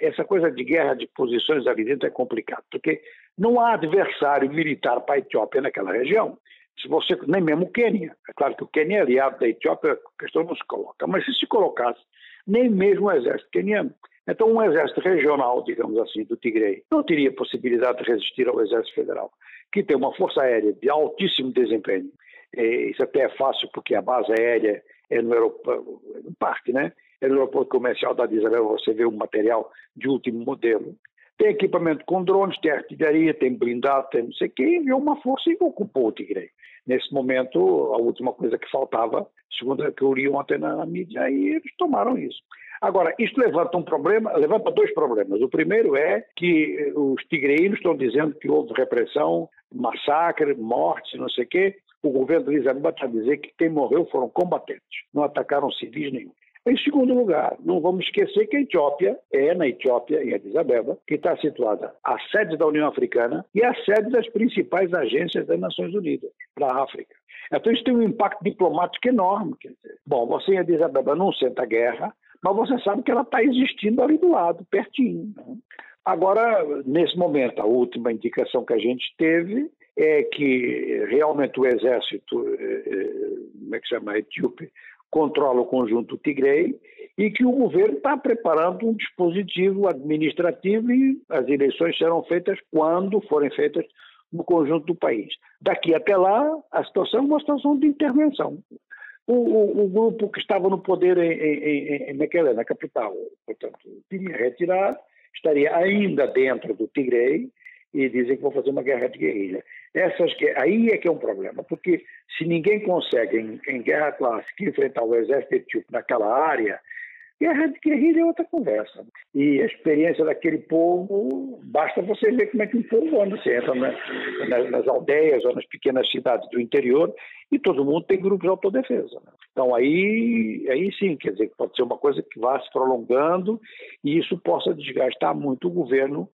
Speaker 4: essa coisa de guerra de posições ali dentro é complicado, porque não há adversário militar para a Etiópia naquela região. Nem mesmo o Quênia. É claro que o Quênia é aliado da Etiópia, a questão não se coloca, mas se colocasse, nem mesmo o exército queniano. Então, um exército regional, digamos assim, do Tigre, não teria possibilidade de resistir ao exército federal, que tem uma força aérea de altíssimo desempenho. Isso até é fácil, porque a base aérea é no aeroporto, no parque, né? É no aeroporto comercial da Addis Abeba, você vê um material de último modelo. Tem equipamento com drones, tem artilharia, tem blindado, tem não sei o quê, e enviou uma força e ocupou o Tigre. Nesse momento, a última coisa que faltava, segundo o que eu li ontem na mídia, aí eles tomaram isso. Agora, isto levanta dois problemas. O primeiro é que os tigreanos estão dizendo que houve repressão, massacre, mortes, não sei o quê. O governo de Addis Abeba está a dizer que quem morreu foram combatentes, não atacaram civis nenhum. Em segundo lugar, não vamos esquecer que a Etiópia na Etiópia, em Addis Abeba, que está situada a sede da União Africana e a sede das principais agências das Nações Unidas para a África. Então isso tem um impacto diplomático enorme. Quer dizer, bom, você em Addis Abeba não sente a guerra, mas você sabe que ela está existindo ali do lado, pertinho. Né? Agora, nesse momento, a última indicação que a gente teve é que realmente o exército, como é que chama, etíope, controla o conjunto Tigray e que o governo está preparando um dispositivo administrativo e as eleições serão feitas quando forem feitas no conjunto do país. Daqui até lá, a situação é uma situação de intervenção. O grupo que estava no poder em Mekele, na capital, portanto, tinha retirado, estaria ainda dentro do Tigray e dizem que vão fazer uma guerra de guerrilha. Aí é que é um problema, porque se ninguém consegue, em guerra clássica, enfrentar o exército etíope naquela área, guerra de guerrilha é outra conversa. E a experiência daquele povo, basta você ver como é que o povo anda. Você entra nas aldeias ou nas pequenas cidades do interior e todo mundo tem grupos de autodefesa. Né? Então aí sim, quer dizer, pode ser uma coisa que vá se prolongando e isso possa desgastar muito o governo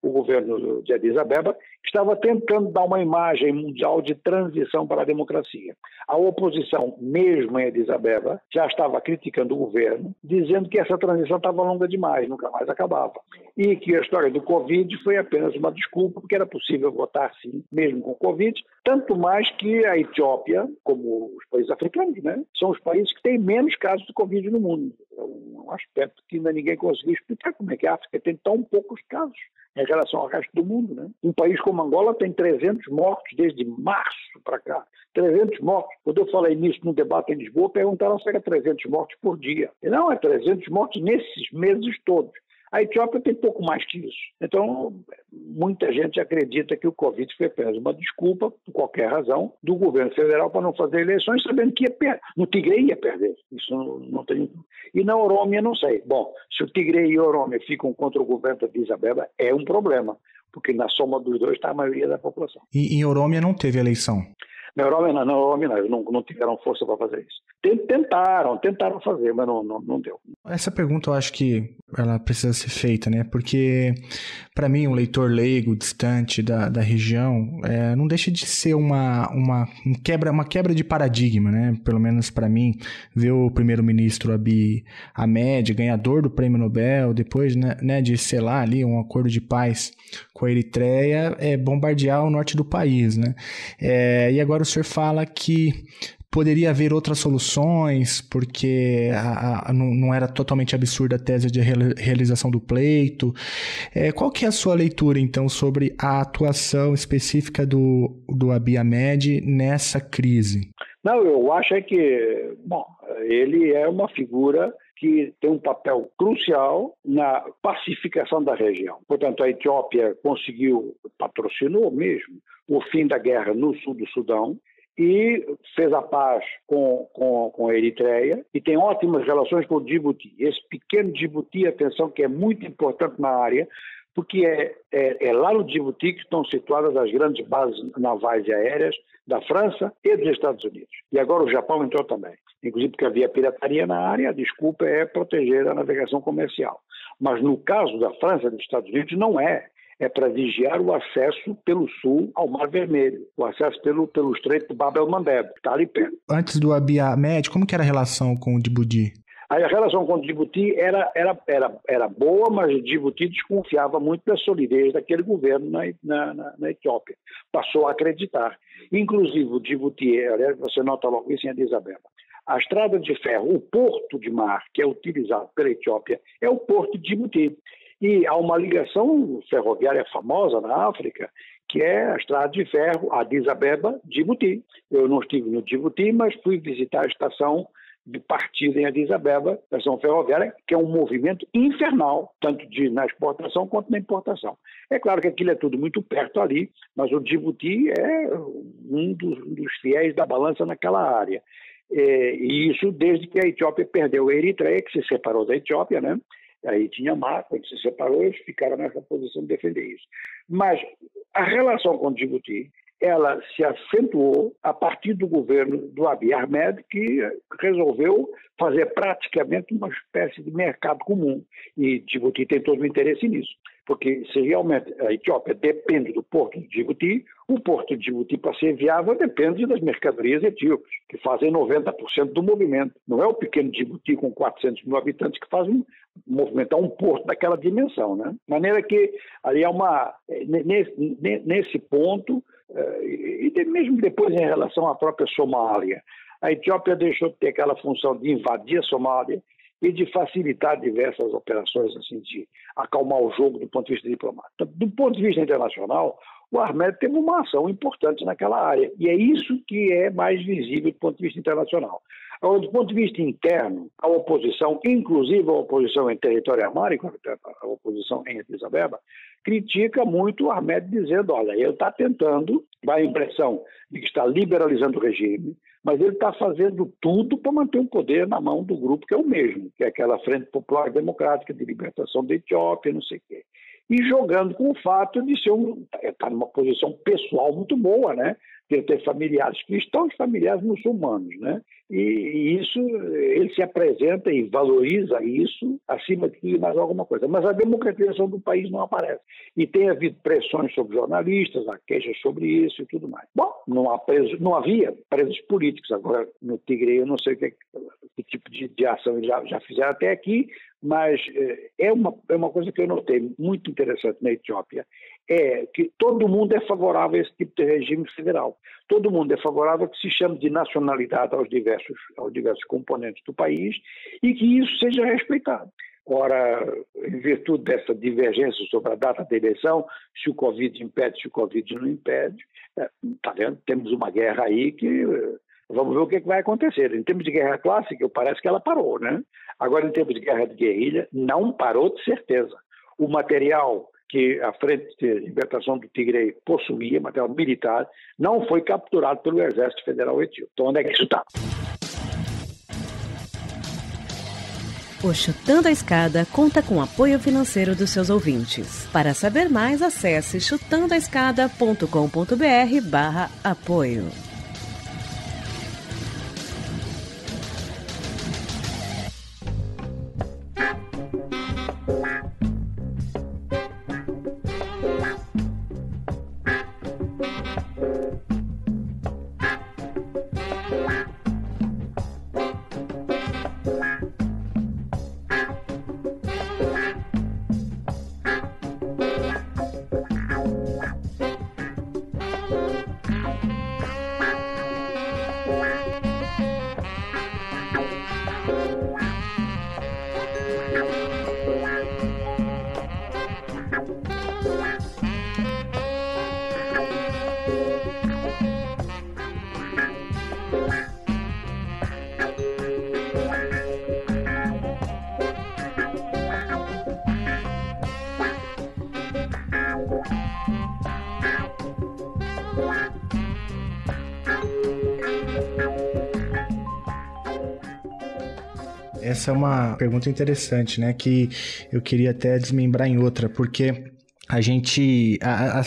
Speaker 4: de Addis Abeba, que estava tentando dar uma imagem mundial de transição para a democracia. A oposição, mesmo em Addis Abeba, já estava criticando o governo, dizendo que essa transição estava longa demais, nunca mais acabava. E que a história do Covid foi apenas uma desculpa, porque era possível votar sim, mesmo com Covid, tanto mais que a Etiópia, como os países africanos, né, são os países que têm menos casos de Covid no mundo. É um aspecto que ainda ninguém conseguiu explicar como é que a África tem tão poucos casos em relação ao resto do mundo. Né? Um país como Angola tem 300 mortos desde março para cá. 300 mortos. Quando eu falei nisso no debate em Lisboa, perguntaram se era 300 mortos por dia. E não, é 300 mortos nesses meses todos. A Etiópia tem pouco mais que isso. Então, muita gente acredita que o Covid foi apenas uma desculpa, por qualquer razão, do governo federal para não fazer eleições, sabendo que no Tigre ia perder. Isso não tem... E na Orômia, não sei. Bom, se o Tigre e a Orômia ficam contra o governo de Addis Abeba, é um problema, porque na soma dos dois está a maioria da população.
Speaker 2: E em Orômia não teve eleição?
Speaker 4: Na Orômia não tiveram força para fazer isso. Tentaram fazer, mas não deu.
Speaker 2: Essa pergunta eu acho que ela precisa ser feita, né? Porque, para mim, um leitor leigo, distante da região, não deixa de ser uma quebra de paradigma, né? Pelo menos para mim, ver o primeiro-ministro Abiy Ahmed, ganhador do Prêmio Nobel, depois, né, de selar ali um acordo de paz com a Eritreia, bombardear o norte do país, né? E agora o senhor fala que poderia haver outras soluções, porque não era totalmente absurda a tese de realização do pleito. Qual que é a sua leitura, então, sobre a atuação específica do Abiy Ahmed nessa crise?
Speaker 4: Não, eu acho que, ele é uma figura que tem um papel crucial na pacificação da região. Portanto, a Etiópia patrocinou mesmo o fim da guerra no sul do Sudão, e fez a paz com a Eritreia e tem ótimas relações com o Djibouti. Esse pequeno Djibouti, atenção, que é muito importante na área, porque é lá no Djibouti que estão situadas as grandes bases navais e aéreas da França e dos Estados Unidos. E agora o Japão entrou também. Inclusive porque havia pirataria na área, a desculpa é proteger a navegação comercial. Mas no caso da França e dos Estados Unidos não é. É para vigiar o acesso pelo sul ao Mar Vermelho, o acesso pelo Estreito de Bab el-Mandeb, que está ali perto.
Speaker 2: Antes do Abiy Ahmed, como que era a relação com o Djibouti?
Speaker 4: A relação com o Djibouti era boa, mas o Djibouti desconfiava muito da solidez daquele governo na Etiópia. Passou a acreditar. Inclusive o Djibouti, aliás, você nota logo isso em Addis Abeba, a estrada de ferro, o porto de mar que é utilizado pela Etiópia é o porto de Djibouti. E há uma ligação ferroviária famosa na África, que é a estrada de ferro Addis Abeba-Djibouti. Eu não estive no Djibouti, mas fui visitar a estação de partida em Addis Abeba, estação ferroviária, que é um movimento infernal, tanto na exportação quanto na importação. É claro que aquilo é tudo muito perto ali, mas o Djibouti é um dos fiéis da balança naquela área. E isso desde que a Etiópia perdeu a Eritreia, que se separou da Etiópia, né? Aí tinha mar, quando se separou, eles ficaram nessa posição de defender isso. Mas a relação com Djibouti, ela se acentuou a partir do governo do Abiy Ahmed, que resolveu fazer praticamente uma espécie de mercado comum. E Djibouti tem todo o interesse nisso, porque se realmente a Etiópia depende do porto de Djibouti, o porto de Djibouti, para ser viável, depende das mercadorias etíopes, que fazem 90% do movimento. Não é o pequeno Djibouti com 400 mil habitantes que faz movimentar um porto daquela dimensão, né? De maneira que ali há nesse ponto, e mesmo depois em relação à própria Somália, a Etiópia deixou de ter aquela função de invadir a Somália e de facilitar diversas operações, assim, de acalmar o jogo do ponto de vista diplomático. Do ponto de vista internacional, o Ahmed teve uma ação importante naquela área, e é isso que é mais visível do ponto de vista internacional. Agora, do ponto de vista interno, a oposição, inclusive a oposição em território amárico, a oposição em Addis Abeba, critica muito o Ahmed, dizendo, olha, ele está tentando, dá a impressão de que está liberalizando o regime, mas ele está fazendo tudo para manter o poder na mão do grupo que é o mesmo, que é aquela Frente Popular Democrática de Libertação da Etiópia, não sei o quê. E jogando com o fato de ser estar numa posição pessoal muito boa, né? De ter familiares cristãos, familiares muçulmanos, né? E isso, ele se apresenta e valoriza isso acima de tudo e mais alguma coisa. Mas a democratização do país não aparece. E tem havido pressões sobre jornalistas, há queixas sobre isso e tudo mais. Bom, não havia presos políticos. Agora, no Tigre, eu não sei que tipo de ação eles já fizeram até aqui, mas é uma coisa que eu notei muito interessante na Etiópia, é que todo mundo é favorável a esse tipo de regime federal. Todo mundo é favorável a que se chame de nacionalidade aos diversos componentes do país e que isso seja respeitado. Ora, em virtude dessa divergência sobre a data da eleição, se o Covid impede, se o Covid não impede, está vendo? Temos uma guerra aí que vamos ver o que vai acontecer. Em termos de guerra clássica, parece que ela parou, né? Agora, em termos de guerra de guerrilha, não parou de certeza. O material que a Frente de Libertação do Tigre possuía, material militar, não foi capturado pelo Exército Federal Etíope. Então, onde é que isso está?
Speaker 6: O Chutando a Escada conta com o apoio financeiro dos seus ouvintes. Para saber mais, acesse chutandoaescada.com.br/apoio.
Speaker 2: Essa é uma pergunta interessante, né? Que eu queria até desmembrar em outra, porque a gente, a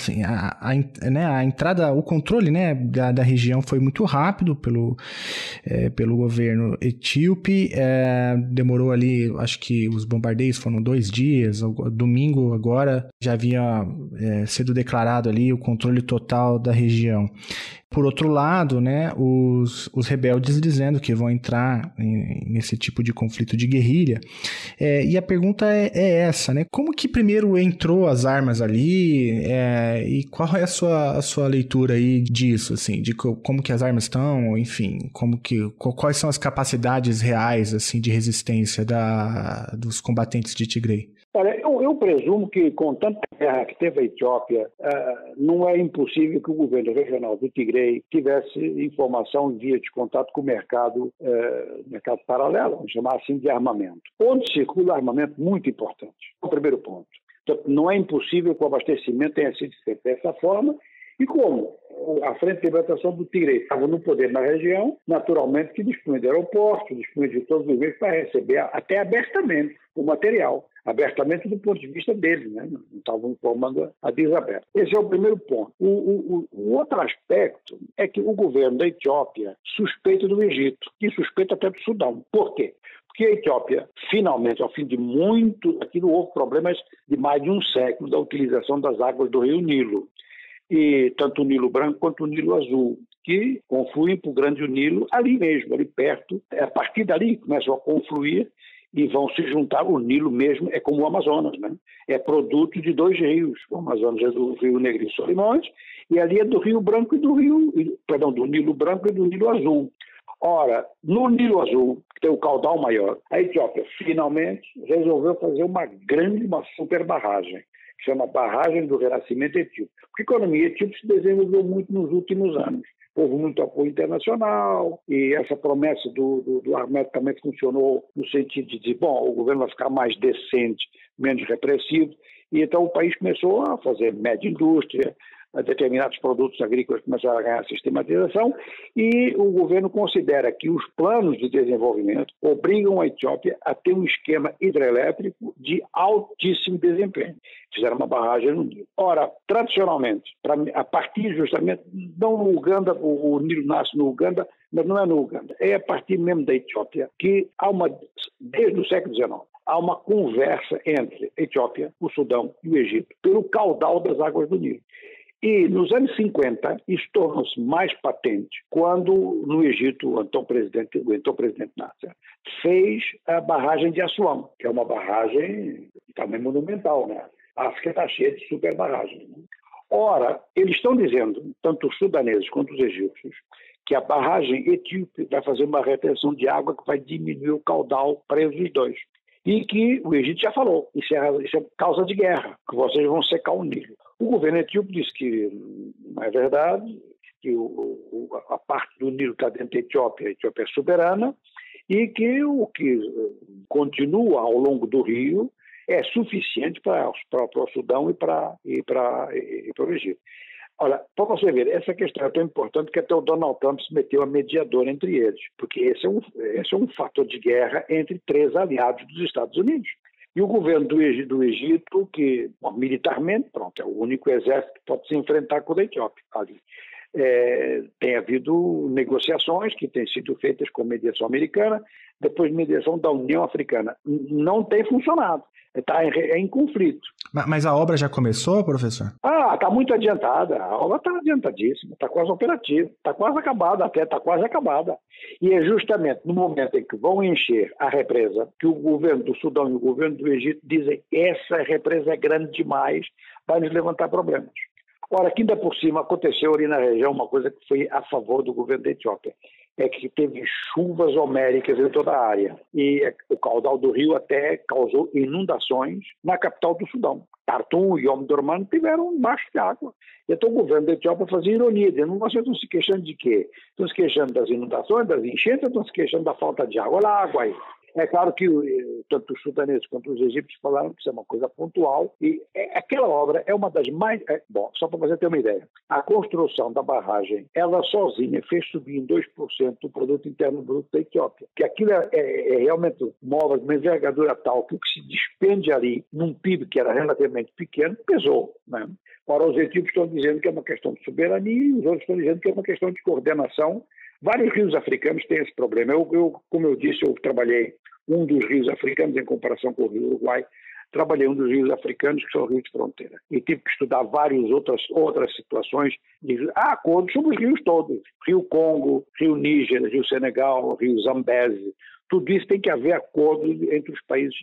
Speaker 2: entrada, o controle, né, da região foi muito rápido pelo governo etíope, demorou ali, acho que os bombardeios foram 2 dias, domingo agora já havia sido declarado ali o controle total da região. Por outro lado, né, os rebeldes dizendo que vão entrar nesse tipo de conflito de guerrilha. E a pergunta é essa, né? Como que primeiro entrou as armas ali e qual é a sua leitura aí disso, assim, de como que as armas estão, enfim, quais são as capacidades reais, assim, de resistência dos combatentes de Tigre?
Speaker 4: Olha, eu presumo que com tanta guerra que teve a Etiópia, não é impossível que o governo regional do Tigre tivesse informação via de contato com o mercado paralelo, vamos chamar assim, de armamento. Onde circula armamento muito importante. É o primeiro ponto. Portanto, não é impossível que o abastecimento tenha sido feito dessa forma. E como a Frente de Libertação do Tigre estava no poder na região, naturalmente que dispunha de aeroportos, dispunha de todos os meios para receber até abertamente o material, abertamente do ponto de vista deles, né? Não estavam informando a desaberto. Esse é o primeiro ponto. O outro aspecto é que o governo da Etiópia suspeita do Egito, e suspeita até do Sudão. Por quê? Porque a Etiópia, finalmente, ao fim de muito, aqui não houve problemas de mais de um século da utilização das águas do rio Nilo, e tanto o Nilo Branco quanto o Nilo Azul, que confluem para o Grande Nilo ali mesmo, ali perto. A partir dali começam a confluir e vão se juntar. O Nilo mesmo é como o Amazonas, né? É produto de dois rios. O Amazonas é do Rio Negro e Solimões, e ali é do Rio Branco e do Nilo Branco e do Nilo Azul. Ora, no Nilo Azul, que tem o caudal maior, a Etiópia finalmente resolveu fazer uma super barragem, que chama Barragem do Renascimento Etíope. Porque a economia etíope se desenvolveu muito nos últimos anos. Houve muito apoio internacional e essa promessa do Ahmed também funcionou no sentido de dizer, bom, o governo vai ficar mais decente, menos repressivo, e então o país começou a fazer média indústria, determinados produtos agrícolas começaram a ganhar sistematização, e o governo considera que os planos de desenvolvimento obrigam a Etiópia a ter um esquema hidrelétrico de altíssimo desempenho. Fizeram uma barragem no Nilo. Ora, tradicionalmente, a partir justamente, não no Uganda, o Nilo nasce no Uganda, mas não é no Uganda, é a partir mesmo da Etiópia, que desde o século XIX, há uma conversa entre a Etiópia, o Sudão e o Egito, pelo caudal das águas do Nilo. E nos anos 50, isso tornou-se mais patente quando, no Egito, o então presidente Nasser fez a barragem de Assuã, que é uma barragem também monumental, né? A África está cheia de super barragens, né? Ora, eles estão dizendo, tanto os sudaneses quanto os egípcios, que a barragem etíope vai fazer uma retenção de água que vai diminuir o caudal para os dois. E que o Egito já falou, isso é causa de guerra, que vocês vão secar o Nilo. O governo etíope disse que não é verdade, que a parte do Nilo está dentro da Etiópia, a Etiópia é soberana, e que o que continua ao longo do rio é suficiente para o Sudão e para o Egito. Olha, para você ver, essa questão é tão importante que até o Donald Trump se meteu a mediador entre eles, porque esse é um fator de guerra entre três aliados dos Estados Unidos. E o governo do Egito, que militarmente, pronto, é o único exército que pode se enfrentar com o da Etiópia ali. Tem havido negociações que têm sido feitas com mediação americana, depois mediação da União Africana. Não tem funcionado, está em conflito.
Speaker 2: Mas a obra já começou, professor?
Speaker 4: Está muito adiantada, a obra está adiantadíssima, está quase operativa, está quase acabada até, está quase acabada. E é justamente no momento em que vão encher a represa que o governo do Sudão e o governo do Egito dizem essa represa é grande demais, vai nos levantar problemas. Ora, aqui ainda por cima aconteceu ali na região uma coisa que foi a favor do governo da Etiópia, é que teve chuvas homéricas em toda a área e o caudal do rio até causou inundações na capital do Sudão. Khartoum e Omdurman tiveram embaixo de água. Então o governo da Etiópia fazia ironia, dizendo, vocês estão se queixando de quê? Estão se queixando das inundações, das enchentes, estão se queixando da falta de água? Olha a água aí. É claro que tanto os sudaneses quanto os egípcios falaram que isso é uma coisa pontual e aquela obra é uma das mais... Bom, só para você ter uma ideia, a construção da barragem, ela sozinha fez subir em 2% o produto interno bruto da Etiópia, que aquilo é realmente uma obra de uma envergadura tal que o que se despende ali num PIB que era relativamente pequeno, pesou, né? Ora, os etíopes estão dizendo que é uma questão de soberania e os outros estão dizendo que é uma questão de coordenação. Vários rios africanos têm esse problema. Como eu disse, eu trabalhei um dos rios africanos em comparação com o rio Uruguai, trabalhei um dos rios africanos que são rios de fronteira. E tive que estudar várias outras situações de acordos sobre os rios todos. Rio Congo, Rio Níger, Rio Senegal, Rio Zambeze. Tudo isso tem que haver acordo entre os países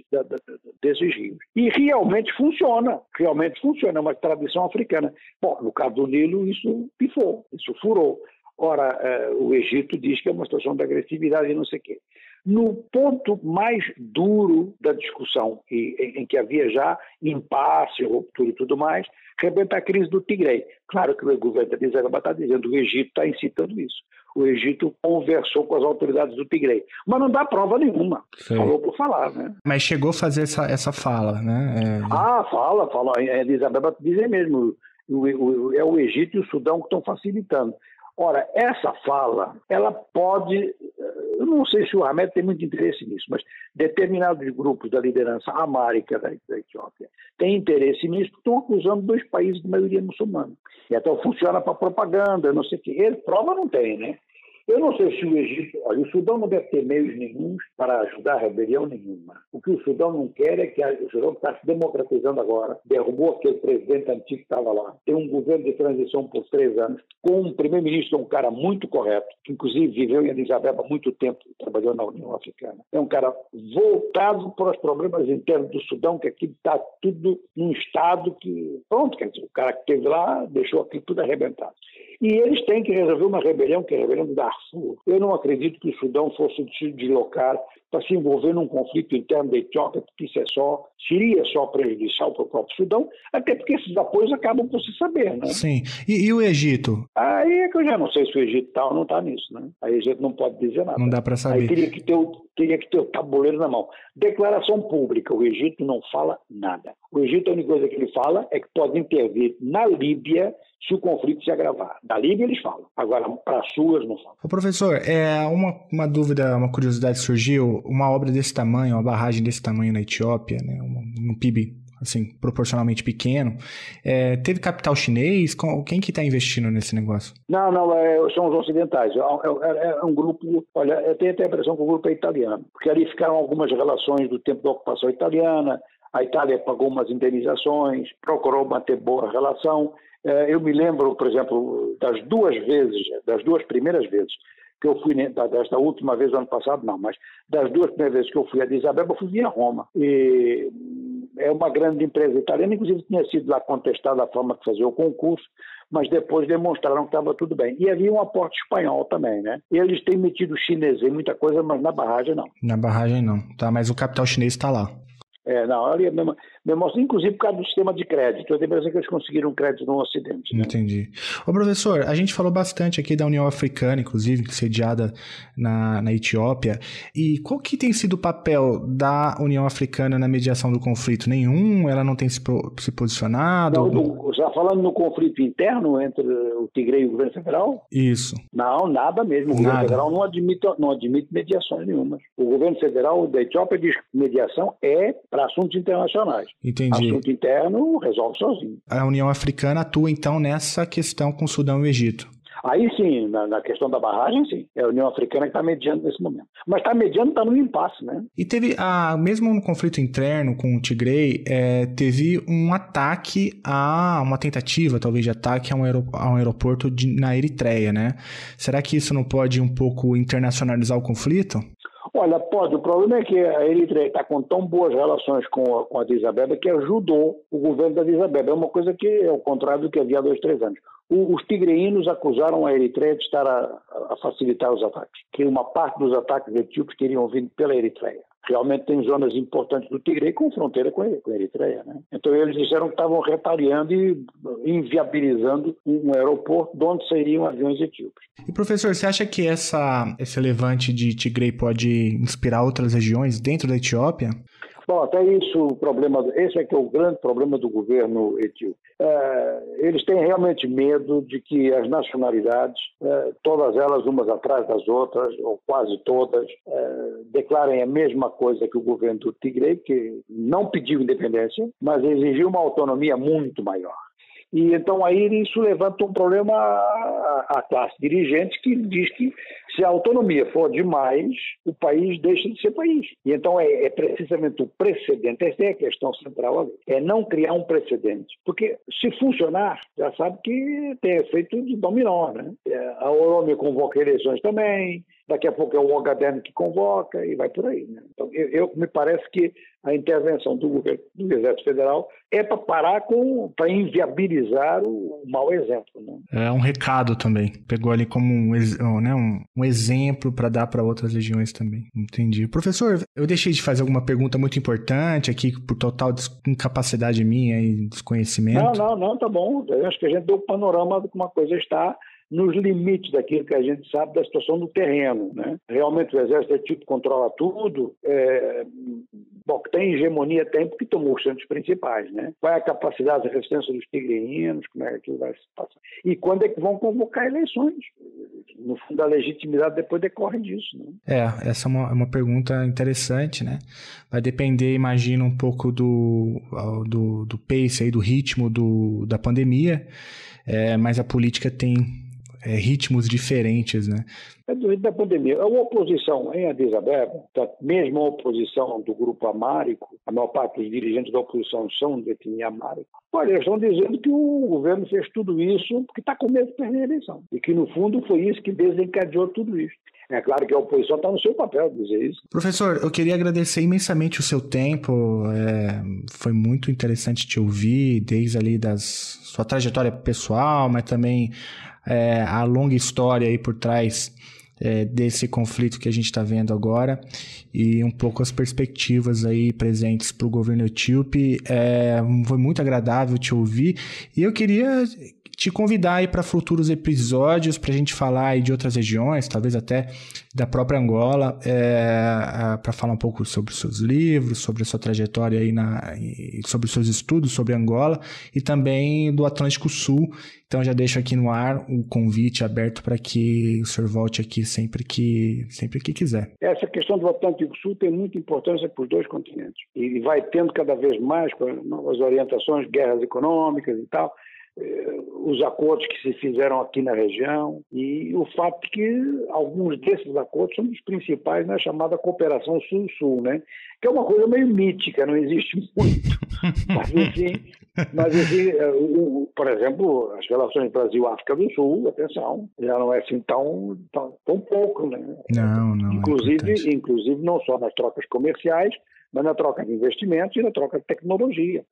Speaker 4: desses rios. E realmente funciona, é uma tradição africana. Bom, no caso do Nilo, isso pifou, isso furou. Ora, o Egito diz que é uma situação de agressividade e não sei o quê. No ponto mais duro da discussão, em que havia já impasse, ruptura e tudo mais, rebenta a crise do Tigre. Claro que o governo da Addis Abeba está dizendo que o Egito está incitando isso. O Egito conversou com as autoridades do Tigre, mas não dá prova nenhuma. Sim. Falou por falar, né?
Speaker 2: Mas chegou a fazer essa fala, né?
Speaker 4: Fala. A Addis Abeba dizem mesmo. É o Egito e o Sudão que estão facilitando. Ora, essa fala, ela pode... Eu não sei se o Ahmed tem muito interesse nisso, mas determinados grupos da liderança amárica da Etiópia têm interesse nisso, porque estão acusando 2 países de maioria muçulmana. E então funciona para propaganda, não sei o quê. Ele prova não tem, né? Eu não sei se o Egito... Olha, o Sudão não deve ter meios nenhums para ajudar a rebelião nenhuma. O que o Sudão não quer é que o Sudão está se democratizando agora, derrubou aquele presidente antigo que estava lá, tem um governo de transição por 3 anos, com um primeiro-ministro, um cara muito correto, que inclusive viveu em Addis Abeba há muito tempo, trabalhou na União Africana. É um cara voltado para os problemas internos do Sudão, que aqui está tudo num estado que... Pronto, quer dizer, o cara que esteve lá deixou aquilo tudo arrebentado. E eles têm que resolver uma rebelião, que é a rebelião do Darfur. Eu não acredito que o Sudão fosse se deslocar para se envolver num conflito interno da Etiópia, porque isso seria só prejudicial para o próprio Sudão, até porque esses apoios acabam por se saber, né?
Speaker 2: Sim. E o Egito?
Speaker 4: Aí é que eu já não sei se o Egito está ou não está nisso, né? Aí o Egito não pode dizer nada.
Speaker 2: Não dá para saber.
Speaker 4: Aí teria que ter o tabuleiro na mão. Declaração pública, o Egito não fala nada. O Egito, a única coisa que ele fala é que pode intervir na Líbia se o conflito se agravar. Da Líbia eles falam. Agora, para as suas, não falam.
Speaker 2: Ô, professor, uma dúvida, uma curiosidade surgiu. Uma obra desse tamanho, uma barragem desse tamanho na Etiópia, né, um PIB assim, proporcionalmente pequeno, teve capital chinês? Quem que está investindo nesse negócio?
Speaker 4: Não, são os ocidentais. É um grupo, olha, eu tenho até a impressão que o grupo é italiano, porque ali ficaram algumas relações do tempo da ocupação italiana, a Itália pagou umas indenizações, procurou manter boa relação. Eu me lembro, por exemplo, das duas primeiras vezes que eu fui, desta última vez, ano passado, não, mas das 2 primeiras vezes que eu fui a Addis Abeba, eu fui via Roma. E é uma grande empresa italiana, inclusive tinha sido lá contestada a forma de fazer o concurso, mas depois demonstraram que estava tudo bem. E havia um aporte espanhol também, né? Eles têm metido chinês em muita coisa, mas na barragem não.
Speaker 2: Na barragem não, tá? Mas o capital chinês está lá.
Speaker 4: Não, ali é mesmo, inclusive por causa do sistema de crédito. Eu tenho a impressão que eles conseguiram crédito no Ocidente. Né?
Speaker 2: Entendi. Ô, professor, a gente falou bastante aqui da União Africana, inclusive, sediada na Etiópia. E qual que tem sido o papel da União Africana na mediação do conflito? Nenhum? Ela não tem se posicionado?
Speaker 4: Não, já falando no conflito interno entre o Tigre e o governo federal?
Speaker 2: Isso.
Speaker 4: Não, nada mesmo. O governo federal não admite mediações nenhumas. O governo federal da Etiópia diz que mediação é para assuntos internacionais.
Speaker 2: Entendi.
Speaker 4: Assunto interno resolve sozinho.
Speaker 2: A União Africana atua, então, nessa questão com o Sudão e o Egito.
Speaker 4: Aí sim, na questão da barragem, sim. É a União Africana que está mediando nesse momento. Mas está mediando, está no impasse, né?
Speaker 2: E teve, mesmo no conflito interno com o Tigray, teve um ataque uma tentativa, talvez, de ataque a um aeroporto na Eritreia, né? Será que isso não pode um pouco internacionalizar o conflito?
Speaker 4: Olha, pode. O problema é que a Eritreia está com tão boas relações com a Addis Abeba que ajudou o governo da Addis Abeba. É uma coisa que é o contrário do que havia há 2, 3 anos. Os tigreínos acusaram a Eritreia de estar a facilitar os ataques, que uma parte dos ataques etíopes teriam vindo pela Eritreia. Realmente tem zonas importantes do Tigre com fronteira com a Eritreia, né? Então eles disseram que estavam retaliando e inviabilizando um aeroporto de onde sairiam aviões etíopes.
Speaker 2: E professor, você acha que esse levante de Tigre pode inspirar outras regiões dentro da Etiópia?
Speaker 4: Bom, até isso, esse é que é o grande problema do governo etíope. Eles têm realmente medo de que as nacionalidades, todas elas umas atrás das outras, ou quase todas, declarem a mesma coisa que o governo do Tigre, que não pediu independência, mas exigiu uma autonomia muito maior. E então aí isso levanta um problema à classe dirigente que diz que se a autonomia for demais, o país deixa de ser país. E então é precisamente o precedente, essa é a questão central ali, é não criar um precedente. Porque se funcionar, já sabe que tem efeito de dominó, né? A Orômia convoca eleições também, daqui a pouco é o Ogaden que convoca e vai por aí, né? Então me parece que a intervenção do governo do Exército Federal é para parar para inviabilizar o mau exemplo, né?
Speaker 2: É um recado também. Pegou ali como um exemplo para dar para outras regiões também. Entendi. Professor, eu deixei de fazer alguma pergunta muito importante aqui por total incapacidade minha e desconhecimento.
Speaker 4: Não, tá bom. Eu acho que a gente deu o panorama de como a coisa está nos limites daquilo que a gente sabe da situação do terreno, né? Realmente o Exército etíope controla tudo, Bom, que tem hegemonia, tem, porque tomou os centros principais, né? Qual é a capacidade de resistência dos tigrinos, como é que aquilo vai se passar? E quando é que vão convocar eleições? No fundo, a legitimidade depois decorre disso, né?
Speaker 2: Essa é uma pergunta interessante, né? Vai depender, imagino, um pouco do pace aí, do ritmo da pandemia, mas a política tem ritmos diferentes, né?
Speaker 4: É do ritmo da pandemia. A oposição em Addis Abeba, mesmo a oposição do grupo amárico, a maior parte dos dirigentes da oposição são de etnia amárica. Olha, eles estão dizendo que o governo fez tudo isso porque está com medo de perder a eleição. E que, no fundo, foi isso que desencadeou tudo isso. É claro que a oposição está no seu papel de dizer isso.
Speaker 2: Professor, eu queria agradecer imensamente o seu tempo. Foi muito interessante te ouvir, desde ali sua trajetória pessoal, mas também a longa história aí por trás desse conflito que a gente está vendo agora e um pouco as perspectivas aí presentes para o governo etíope. Foi muito agradável te ouvir e eu queria te convidar aí para futuros episódios para a gente falar aí de outras regiões, talvez até da própria Angola, para falar um pouco sobre os seus livros, sobre a sua trajetória aí sobre os seus estudos sobre Angola e também do Atlântico Sul. Então já deixo aqui no ar o convite aberto para que o senhor volte aqui sempre que quiser.
Speaker 4: Essa questão do Atlântico Sul tem muita importância para os dois continentes e vai tendo cada vez mais com as novas orientações, guerras econômicas e tal, os acordos que se fizeram aqui na região e o fato de que alguns desses acordos são dos principais na chamada cooperação Sul-Sul, né? Que é uma coisa meio mítica, não existe muito. Mas enfim, por exemplo, as relações Brasil-África do Sul, atenção, já não é assim tão pouco, né?
Speaker 2: Não.
Speaker 4: Inclusive não só nas trocas comerciais, mas na troca de investimentos e na troca de tecnologia.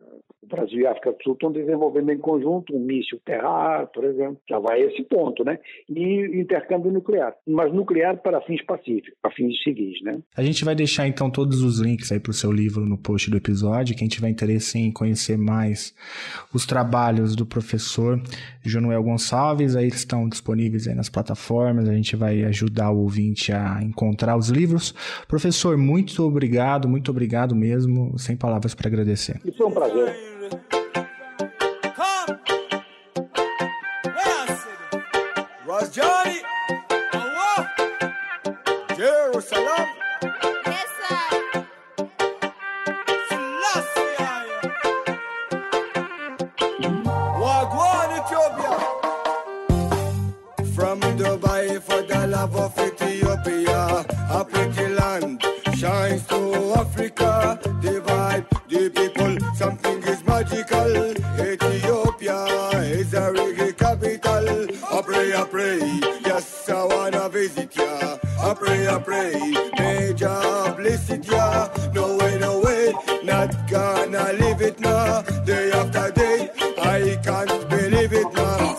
Speaker 4: O Brasil e a África do Sul estão desenvolvendo em conjunto um míssil terra-ar, por exemplo. Já vai a esse ponto, né? E intercâmbio nuclear. Mas nuclear para fins pacíficos, para fins civis, né?
Speaker 2: A gente vai deixar, então, todos os links aí para o seu livro no post do episódio. Quem tiver interesse em conhecer mais os trabalhos do professor Jonuel Gonçalves, aí eles estão disponíveis aí nas plataformas. A gente vai ajudar o ouvinte a encontrar os livros. Professor, muito obrigado mesmo. Sem palavras para agradecer.
Speaker 4: E foi um prazer.
Speaker 5: Johnny, Jerusalem.
Speaker 7: Yes, sir.
Speaker 5: Wagwan, Ethiopia. From Dubai for the love of Ethiopia, a pretty land shines to Africa. The vibe, the people, something is magical. Ethiopia is a reggae capital. I pray, yes, I wanna visit ya. I pray, may Jah bless it ya. No way, not gonna leave it now. Day after day, I can't believe it now.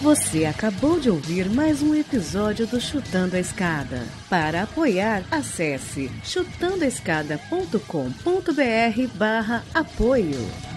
Speaker 6: Você acabou de ouvir mais um episódio do Chutando a Escada. Para apoiar, acesse chutandoaescada.com.br/apoio.